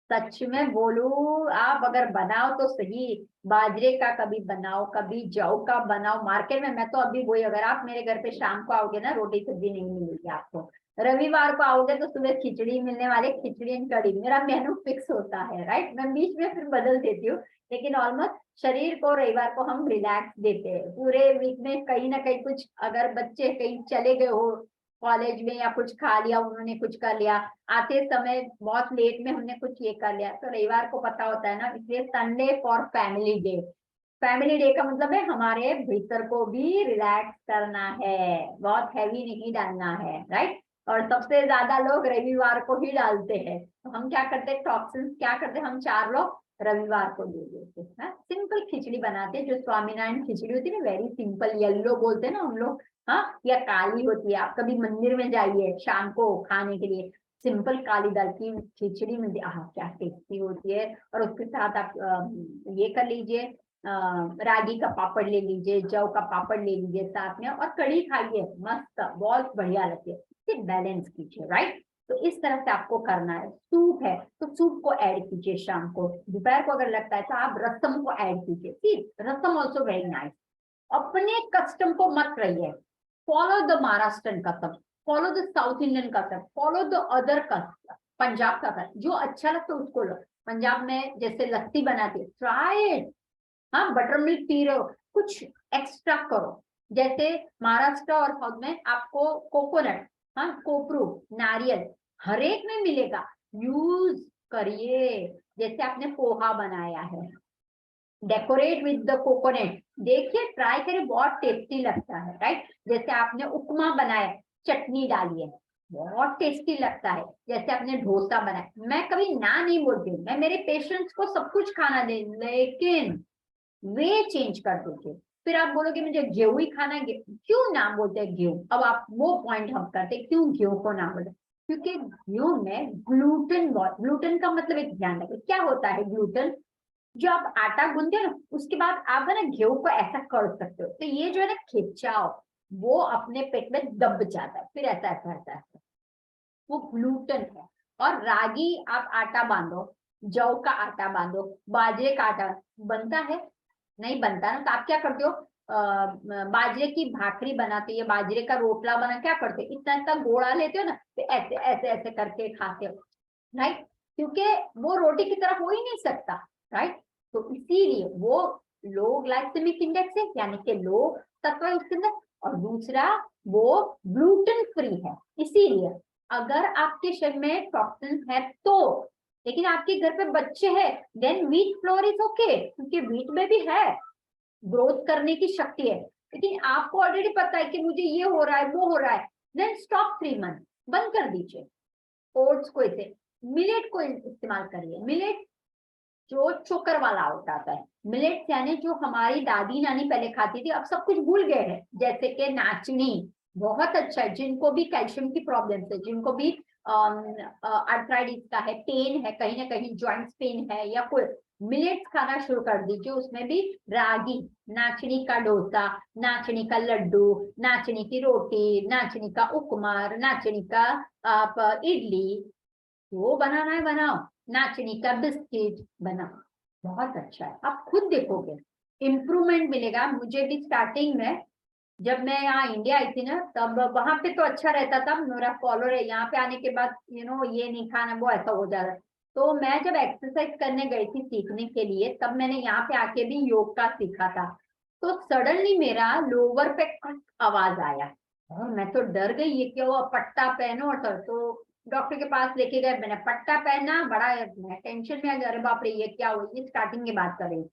सच में बोलू, आप अगर बनाओ तो सही, बाजरे का कभी बनाओ कभी जौ का बनाओ, मार्केट में मैं तो अभी वही, अगर आप मेरे घर पे शाम को आओगे ना रोटी सब्जी नहीं मिलेगी आपको, रविवार को आओगे तो सुबह खिचड़ी मिलने वाले, खिचड़ी एंड कढ़ी मेरा मेनू फिक्स होता है, राइट, मैं बीच में फिर बदल देती हूँ, लेकिन ऑलमोस्ट शरीर को रविवार को हम रिलैक्स देते हैं। पूरे वीक में कहीं ना कहीं कुछ, अगर बच्चे कहीं चले गए हो कॉलेज में या कुछ खा लिया उन्होंने, कुछ कर लिया, आते समय बहुत लेट में हमने कुछ ये कर लिया, तो रविवार को पता होता है ना, इसलिए Sunday for family day, family day का मतलब है हमारे भीतर को भी रिलैक्स करना है, बहुत हैवी नहीं डालना है, राइट। और सबसे ज्यादा लोग रविवार को ही डालते हैं, तो हम क्या करते हैं, टॉक्सिन्स क्या करते हैं, हम 4 लोग रविवार को दे देते हैं, सिंपल खिचड़ी बनाते हैं, जो स्वामीनारायण खिचड़ी होती है ना, वेरी सिंपल, येलो बोलते हैं ना हम लोग, हाँ, या काली होती है, आप कभी मंदिर में जाइए शाम को खाने के लिए, सिंपल काली दाल की खिचड़ी मिलती है, आह क्या टेस्टी होती है। और उसके साथ आप ये कर लीजिए, रागी का पापड़ ले लीजिए, जौ का पापड़ ले लीजिए साथ में, और कढ़ी खाइए, मस्त, बहुत बढ़िया लगती है। सिर्फ बैलेंस कीजिए, राइट। तो इस तरह से आपको करना है। सूप है तो सूप को ऐड कीजिए शाम को। दोपहर को अगर लगता है तो आप रसम को ऐड कीजिए। सी रसम ऑल्सो वेरी नाइस। अपने कस्टम को मत रहिए, follow the Maharashtrian custom, follow the south Indian custom, follow the other custom, Punjab का कस्टम, जो अच्छा लगता है उसको लो। पंजाब में जैसे लस्सी बनाते हैं, ट्राई इट। हाँ, बटर मिल्क पी रहे हो, कुछ एक्स्ट्रा करो। जैसे महाराष्ट्र और साउथ में आपको कोकोनट, हाँ, कोपरू, नारियल हर एक में मिलेगा, यूज करिए। जैसे आपने पोहा बनाया है, डेकोरेट विद द कोकोनट, देखिए ट्राई करिए, बहुत टेस्टी लगता है, राइट। जैसे आपने उपमा बनाया, चटनी डालिए, बहुत टेस्टी लगता है। जैसे आपने डोसा बनाया, मैं कभी ना नहीं बोलती, मैं मेरे पेशेंट्स को सब कुछ खाना दे, लेकिन वे चेंज कर दोगे। फिर आप बोलोगे मुझे गेहूं ही खाना है, क्यों नाम बोलते हैं गेहूं? अब आप वो पॉइंट हम करते हैं, क्यों गेहूं को नाम बोलते हैं? क्योंकि गेहूं में ग्लूटेन, बहुत, ग्लूटेन का मतलब एक ध्यान रखें क्या होता है ग्लूटेन। जो आप आटा गूंदते हो ना, उसके बाद आप है ना गेहूं को ऐसा कर सकते हो, तो ये जो है ना खिंचाव, वो अपने पेट में दब जाता है, फिर ऐसा ऐसा ऐसा ऐसा, वो ग्लूटेन है। और रागी आप आटा बांधो, जौ का आटा बांधो, बाजरे का आटा बनता है, नहीं बनता ना, तो आप क्या करते हो, बाजरे की भाकरी बनाते हो या बाजरे का रोटला बना, क्या करते हो, इतना इतना गोला लेते हो ना, तो ऐसे ऐसे ऐसे करके खाते हो, राइट। क्योंकि वो रोटी की तरफ हो ही नहीं सकता, राइट। तो इसीलिए वो लो ग्लाइसेमिक इंडेक्स है, यानी कि लो तत्व है उसके अंदर, और दूसरा वो ग्लूटेन फ्री है। इसीलिए अगर आपके शरीर में टॉक्सिन है तो, लेकिन आपके घर पे बच्चे हैं, then wheat flour is okay, क्योंकि व्हीट में भी है, ग्रोथ करने की शक्ति है। लेकिन आपको ऑलरेडी पता है कि मुझे ये हो रहा है, वो हो रहा है, देन स्टॉप 3 मंथ, बंद कर दीजिए। ओट्स को इसे, मिलेट को इस्तेमाल करिए। मिलेट जो चोकर वाला होता है, मिलेट यानी जो हमारी दादी नानी पहले खाती थी, अब सब कुछ भूल गए हैं। जैसे कि नाचनी बहुत अच्छा है, जिनको भी कैल्शियम की प्रॉब्लम है, जिनको भी आर्थराइटिस का है, पेन है, कहीं ना कहीं जॉइंट्स पेन है या कोई, मिलेट्स खाना शुरू कर दीजिए। उसमें भी रागी, नाचनी का डोसा, नाचनी का लड्डू, नाचनी की रोटी, नाचनी का उपमा, नाचनी का आप इडली, वो बनाना है बनाओ, नाचनी का बिस्किट बनाओ, बहुत अच्छा है। आप खुद देखोगे इम्प्रूवमेंट मिलेगा। मुझे भी स्टार्टिंग में, जब मैं यहाँ इंडिया आई थी ना, तब वहां पे तो अच्छा रहता था, मेरा फॉलोअर है, यहाँ पे आने के बाद ये नहीं खाना, वो ऐसा हो जा रहा है। तो मैं जब एक्सरसाइज करने गई थी सीखने के लिए, तब मैंने यहाँ पे आके भी योग का सीखा था। तो सडनली मेरा लोअर पे आवाज आया, और मैं तो डर गई, ये क्या हुआ, पट्टा पहनो। और तो डॉक्टर के पास लेके गए, मैंने पट्टा पहना, बड़ा मैं टेंशन में आ गया, अरे बाप रे ये क्या हुआ, ये स्टार्टिंग की बात कर रही।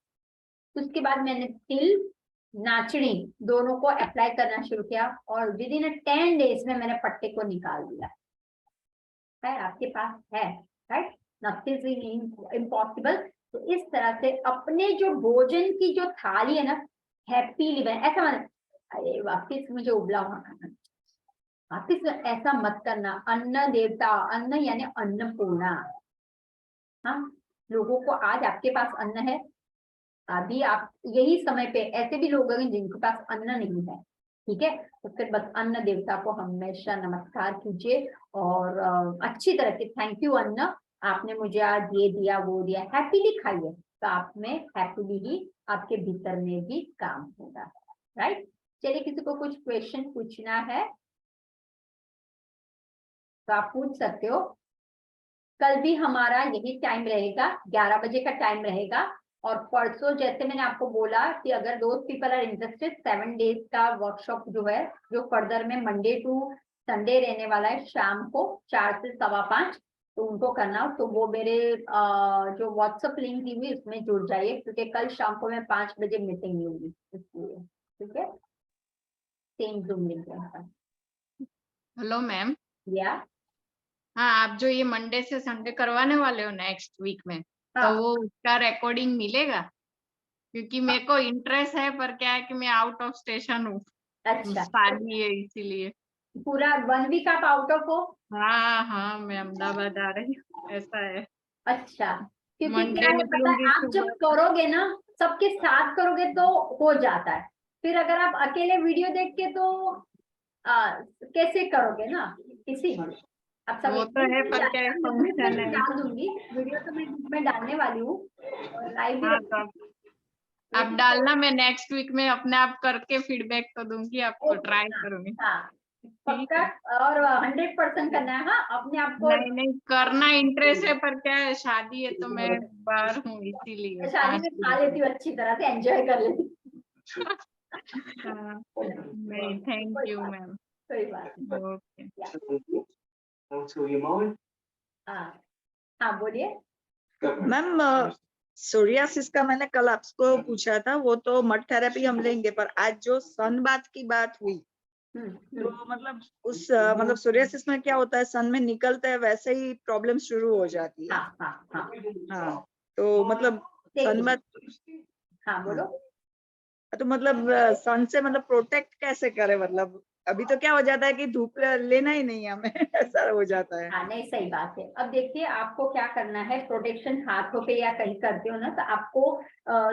उसके बाद मैंने तिल, नाचनी दोनों को अप्लाई करना शुरू किया, और विद इन 10 डेज में मैंने पट्टे को निकाल दिया। है आपके पास है, राइट, नथिंग इम्पॉसिबल। तो इस तरह से अपने जो भोजन की जो थाली है ना, हैप्पीली बने, ऐसा मतलब अरे वापिस मुझे उबला हुआ खाना, वापिस ऐसा मत करना। अन्न देवता, अन्न यानी अन्नपूर्णा, हाँ, लोगों को आज आपके पास अन्न है, अभी आप यही समय पे, ऐसे भी लोग हैं जिनके पास अन्न नहीं है, ठीक है, तो फिर बस अन्न देवता को हमेशा नमस्कार कीजिए, और अच्छी तरह से थैंक यू अन्न, आपने मुझे आज ये दिया वो दिया, हैप्पीली खाइए, तो आप में हैप्पीली ही आपके भीतर में भी काम होगा, राइट। चलिए, किसी को कुछ क्वेश्चन पूछना है तो आप पूछ सकते हो। कल भी हमारा यही टाइम रहेगा, 11 बजे का टाइम रहेगा। और परसों जैसे मैंने आपको बोला कि अगर दोस्त पीपल आर इंटरेस्टेड, 7 डेज का वर्कशॉप जो है, जो फर्दर में मंडे टू संडे रहने वाला है, शाम को 4 से 5:15, तो उनको करना हो तो वो मेरे जो व्हाट्सएप लिंक दी हुई उसमें जुड़ जाइए, क्योंकि कल शाम को मैं 5 बजे मीटिंग होगी, इसलिए ठीक है, सेम जूम लिंक है। Hello ma'am. या हाँ, आप जो ये मंडे से संडे करवाने वाले हो नेक्स्ट वीक में, तो हाँ, वो उसका रिकॉर्डिंग मिलेगा? क्योंकि मेरे को इंटरेस्ट है, पर क्या है कि मैं आउट ऑफ स्टेशन हूँ, अच्छा, शादी है इसीलिए। पूरा 1 वीक आप आउट ऑफ हो? हाँ हाँ, मैं अहमदाबाद आ रही हूँ, ऐसा है। अच्छा, क्योंकि मंडे क्या है पता है, निकलूंगी आप जब सुबह। करोगे ना सबके साथ करोगे तो हो जाता है, फिर अगर आप अकेले वीडियो देख के तो कैसे करोगे ना, इसी अब सब वो तो है, पर क्या है, मैं ग्रुप में फंक्शन भी है। डाल दूंगी वीडियो, तो मैं ग्रुप में डालने वाली हूँ और लाइव भी हाँ, तो रखूंगी। आप डालना, मैं नेक्स्ट वीक में अपने आप करके फीडबैक तो दूंगी आपको, ओके, ट्राई हाँ करूंगी। हाँ, ठीक पक्का। है। और 100% करना है, हाँ अपने आप को। नहीं नहीं, करना इंटरेस्ट है, पर क्या है, शादी है तो मैं बाहर हूँ, इसीलिए शादी 5 में खा दिन। लेती हूँ अच्छी तरह से, एंजॉय कर लेती हूँ। हाँ, नहीं, थैंक कोई यू बात मैम। कोई बात नहीं। ओके। हाँ हाँ, बोलिए। मैम सोरियासिस का मैंने कल आपको पूछा था, वो तो मड थेरेपी हम लेंगे, पर आज जो सन बाथ की बात हुई, तो मतलब उस मतलब सोरियासिस में क्या होता है, सन में निकलते हैं वैसे ही प्रॉब्लम शुरू हो जाती है। हाँ हाँ हाँ, हाँ, तो मतलब सन बाथ, हाँ बोलो। तो मतलब सन से मतलब प्रोटेक्ट कैसे करें, मतलब अभी तो क्या हो जाता है कि धूप लेना ही नहीं है हमें ऐसा हो जाता है। हाँ नहीं, सही बात है। अब देखिए आपको क्या करना है, प्रोटेक्शन हाथों पे या कहीं करते हो ना, तो आपको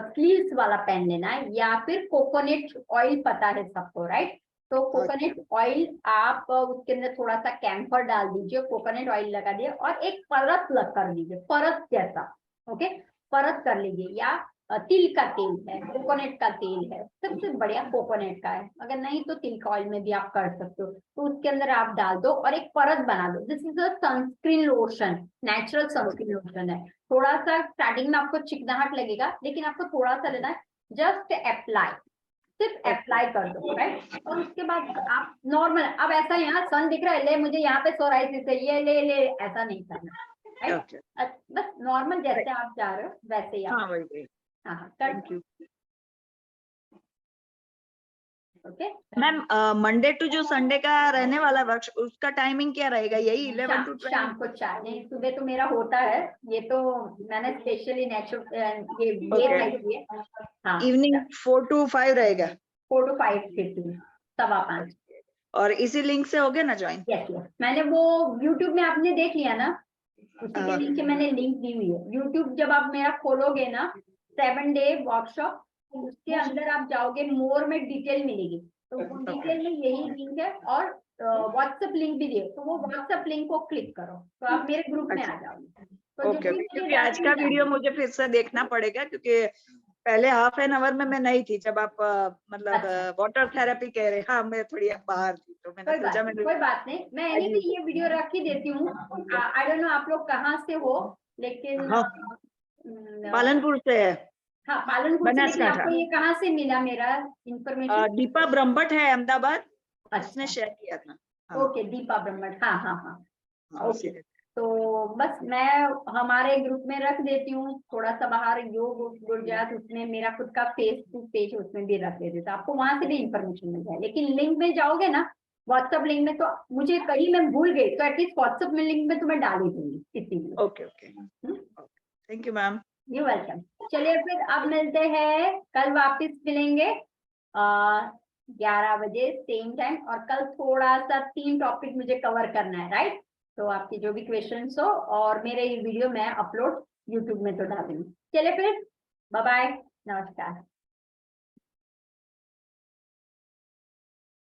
स्लीव्स वाला पेन लेना है, या फिर कोकोनट ऑयल, पता है सबको राइट। तो कोकोनट ऑयल आप उसके अंदर थोड़ा सा कैम्फर डाल दीजिए, कोकोनट ऑयल लगा दिए और एक परत लग कर लीजिए, परत जैसा। ओके, परत कर लीजिए, या तिल का तेल है, कोकोनट का तेल है, सबसे बढ़िया कोकोनट का है, अगर नहीं तो तिल का ऑयल में भी आप कर सकते हो। तो उसके अंदर आप डाल दो और एक परत बना दो। This is a sunscreen lotion, natural sunscreen lotion है। थोड़ा सा स्टार्टिंग में आपको चिकनाहट लगेगा, लेकिन आपको थोड़ा सा लेना है, जस्ट अप्लाई, सिर्फ अप्लाई कर दो राइट। और उसके बाद आप नॉर्मल, अब ऐसा यहाँ सन दिख रहा है, ले मुझे यहाँ पे सोराइसिस है, ये ले ले, ऐसा नहीं करना राइट। बस नॉर्मल जैसे आप जा रहे हो वैसे ही आप। हाँ वही। हाँ हाँ, thank you okay. Ma'am. Monday to जो संडे का रहने वाला वर्क, उसका टाइमिंग क्या रहेगा, यही 11 to 12? शाम को 4, नहीं सुबह तो मेरा होता है, ये तो मैंने स्पेशली नेचुरल ये रखी हुई है। हाँ, इवनिंग 4 to 5 रहेगा। 4 to 5:30, 5:15। और इसी लिंक से हो गया ना ज्वाइन? यस यस, मैंने वो यूट्यूब में आपने देख लिया ना, उसी के नीचे मैंने लिंक दी हुई है। यूट्यूब जब आप मेरा खोलोगे ना, 7-day वर्कशॉप, उसके अंदर आप जाओगे, मोर में डिटेल मिलेगी, तो वो डिटेल में यही लिंक है। और व्हाट्सएप लिंक भी दिए, तो वो व्हाट्सएप लिंक को क्लिक करो तो आप मेरे ग्रुप में आ जाओगे। तो जो ओके, भी क्योंकि मैंने आज का रखी वीडियो मुझे फिर से देखना पड़ेगा, क्योंकि पहले हाफ एन आवर में मैं नहीं थी जब आप मतलब अच्छा, वाटर थेरेपी कह रहे। हाँ, मैं थोड़ी बाहर थी, तो मैंने सोचा मैं कोई बात नहीं, मैं एनीवे ये वीडियो रख ही देती हूँ। आई डोंट नो आप लोग कहाँ से हो, लेकिन हाँ, पालनपुर से है, हाँ पालनपुर से, लेकिन बनासकांठा। आपको ये कहाँ से मिला मेरा इंफॉर्मेशन? दीपा ब्रह्मट है अहमदाबाद, उसने अच्छा, शेयर किया था। हाँ ओके, दीपा ब्रह्मट, हाँ हाँ हाँ, हाँ, ओके। उसी। तो बस मैं हमारे ग्रुप में रख देती हूँ, थोड़ा सा बाहर योग गुरजात, उसमें मेरा खुद का फेसबुक पेज उसमें भी रख देती हूँ, तो आपको वहां से भी इंफॉर्मेशन मिल जाए। लेकिन लिंक में जाओगे ना, व्हाट्सएप लिंक में, तो मुझे कहीं मैं भूल गई तो एटलीस्ट व्हाट्सएप में लिंक में तो मैं डाल ही दूंगी इसीलिए। Okay okay, thank you ma'am. You welcome. चलिए फिर अब मिलते हैं, कल वापस मिलेंगे 11 बजे सेम टाइम। और कल थोड़ा सा 3 टॉपिक मुझे कवर करना है राइट। तो आपके जो भी क्वेश्चंस हो, और मेरे ये वीडियो मैं अपलोड यूट्यूब में तो डाल दूंगी। चलिए फिर, बाय बाय, नमस्कार।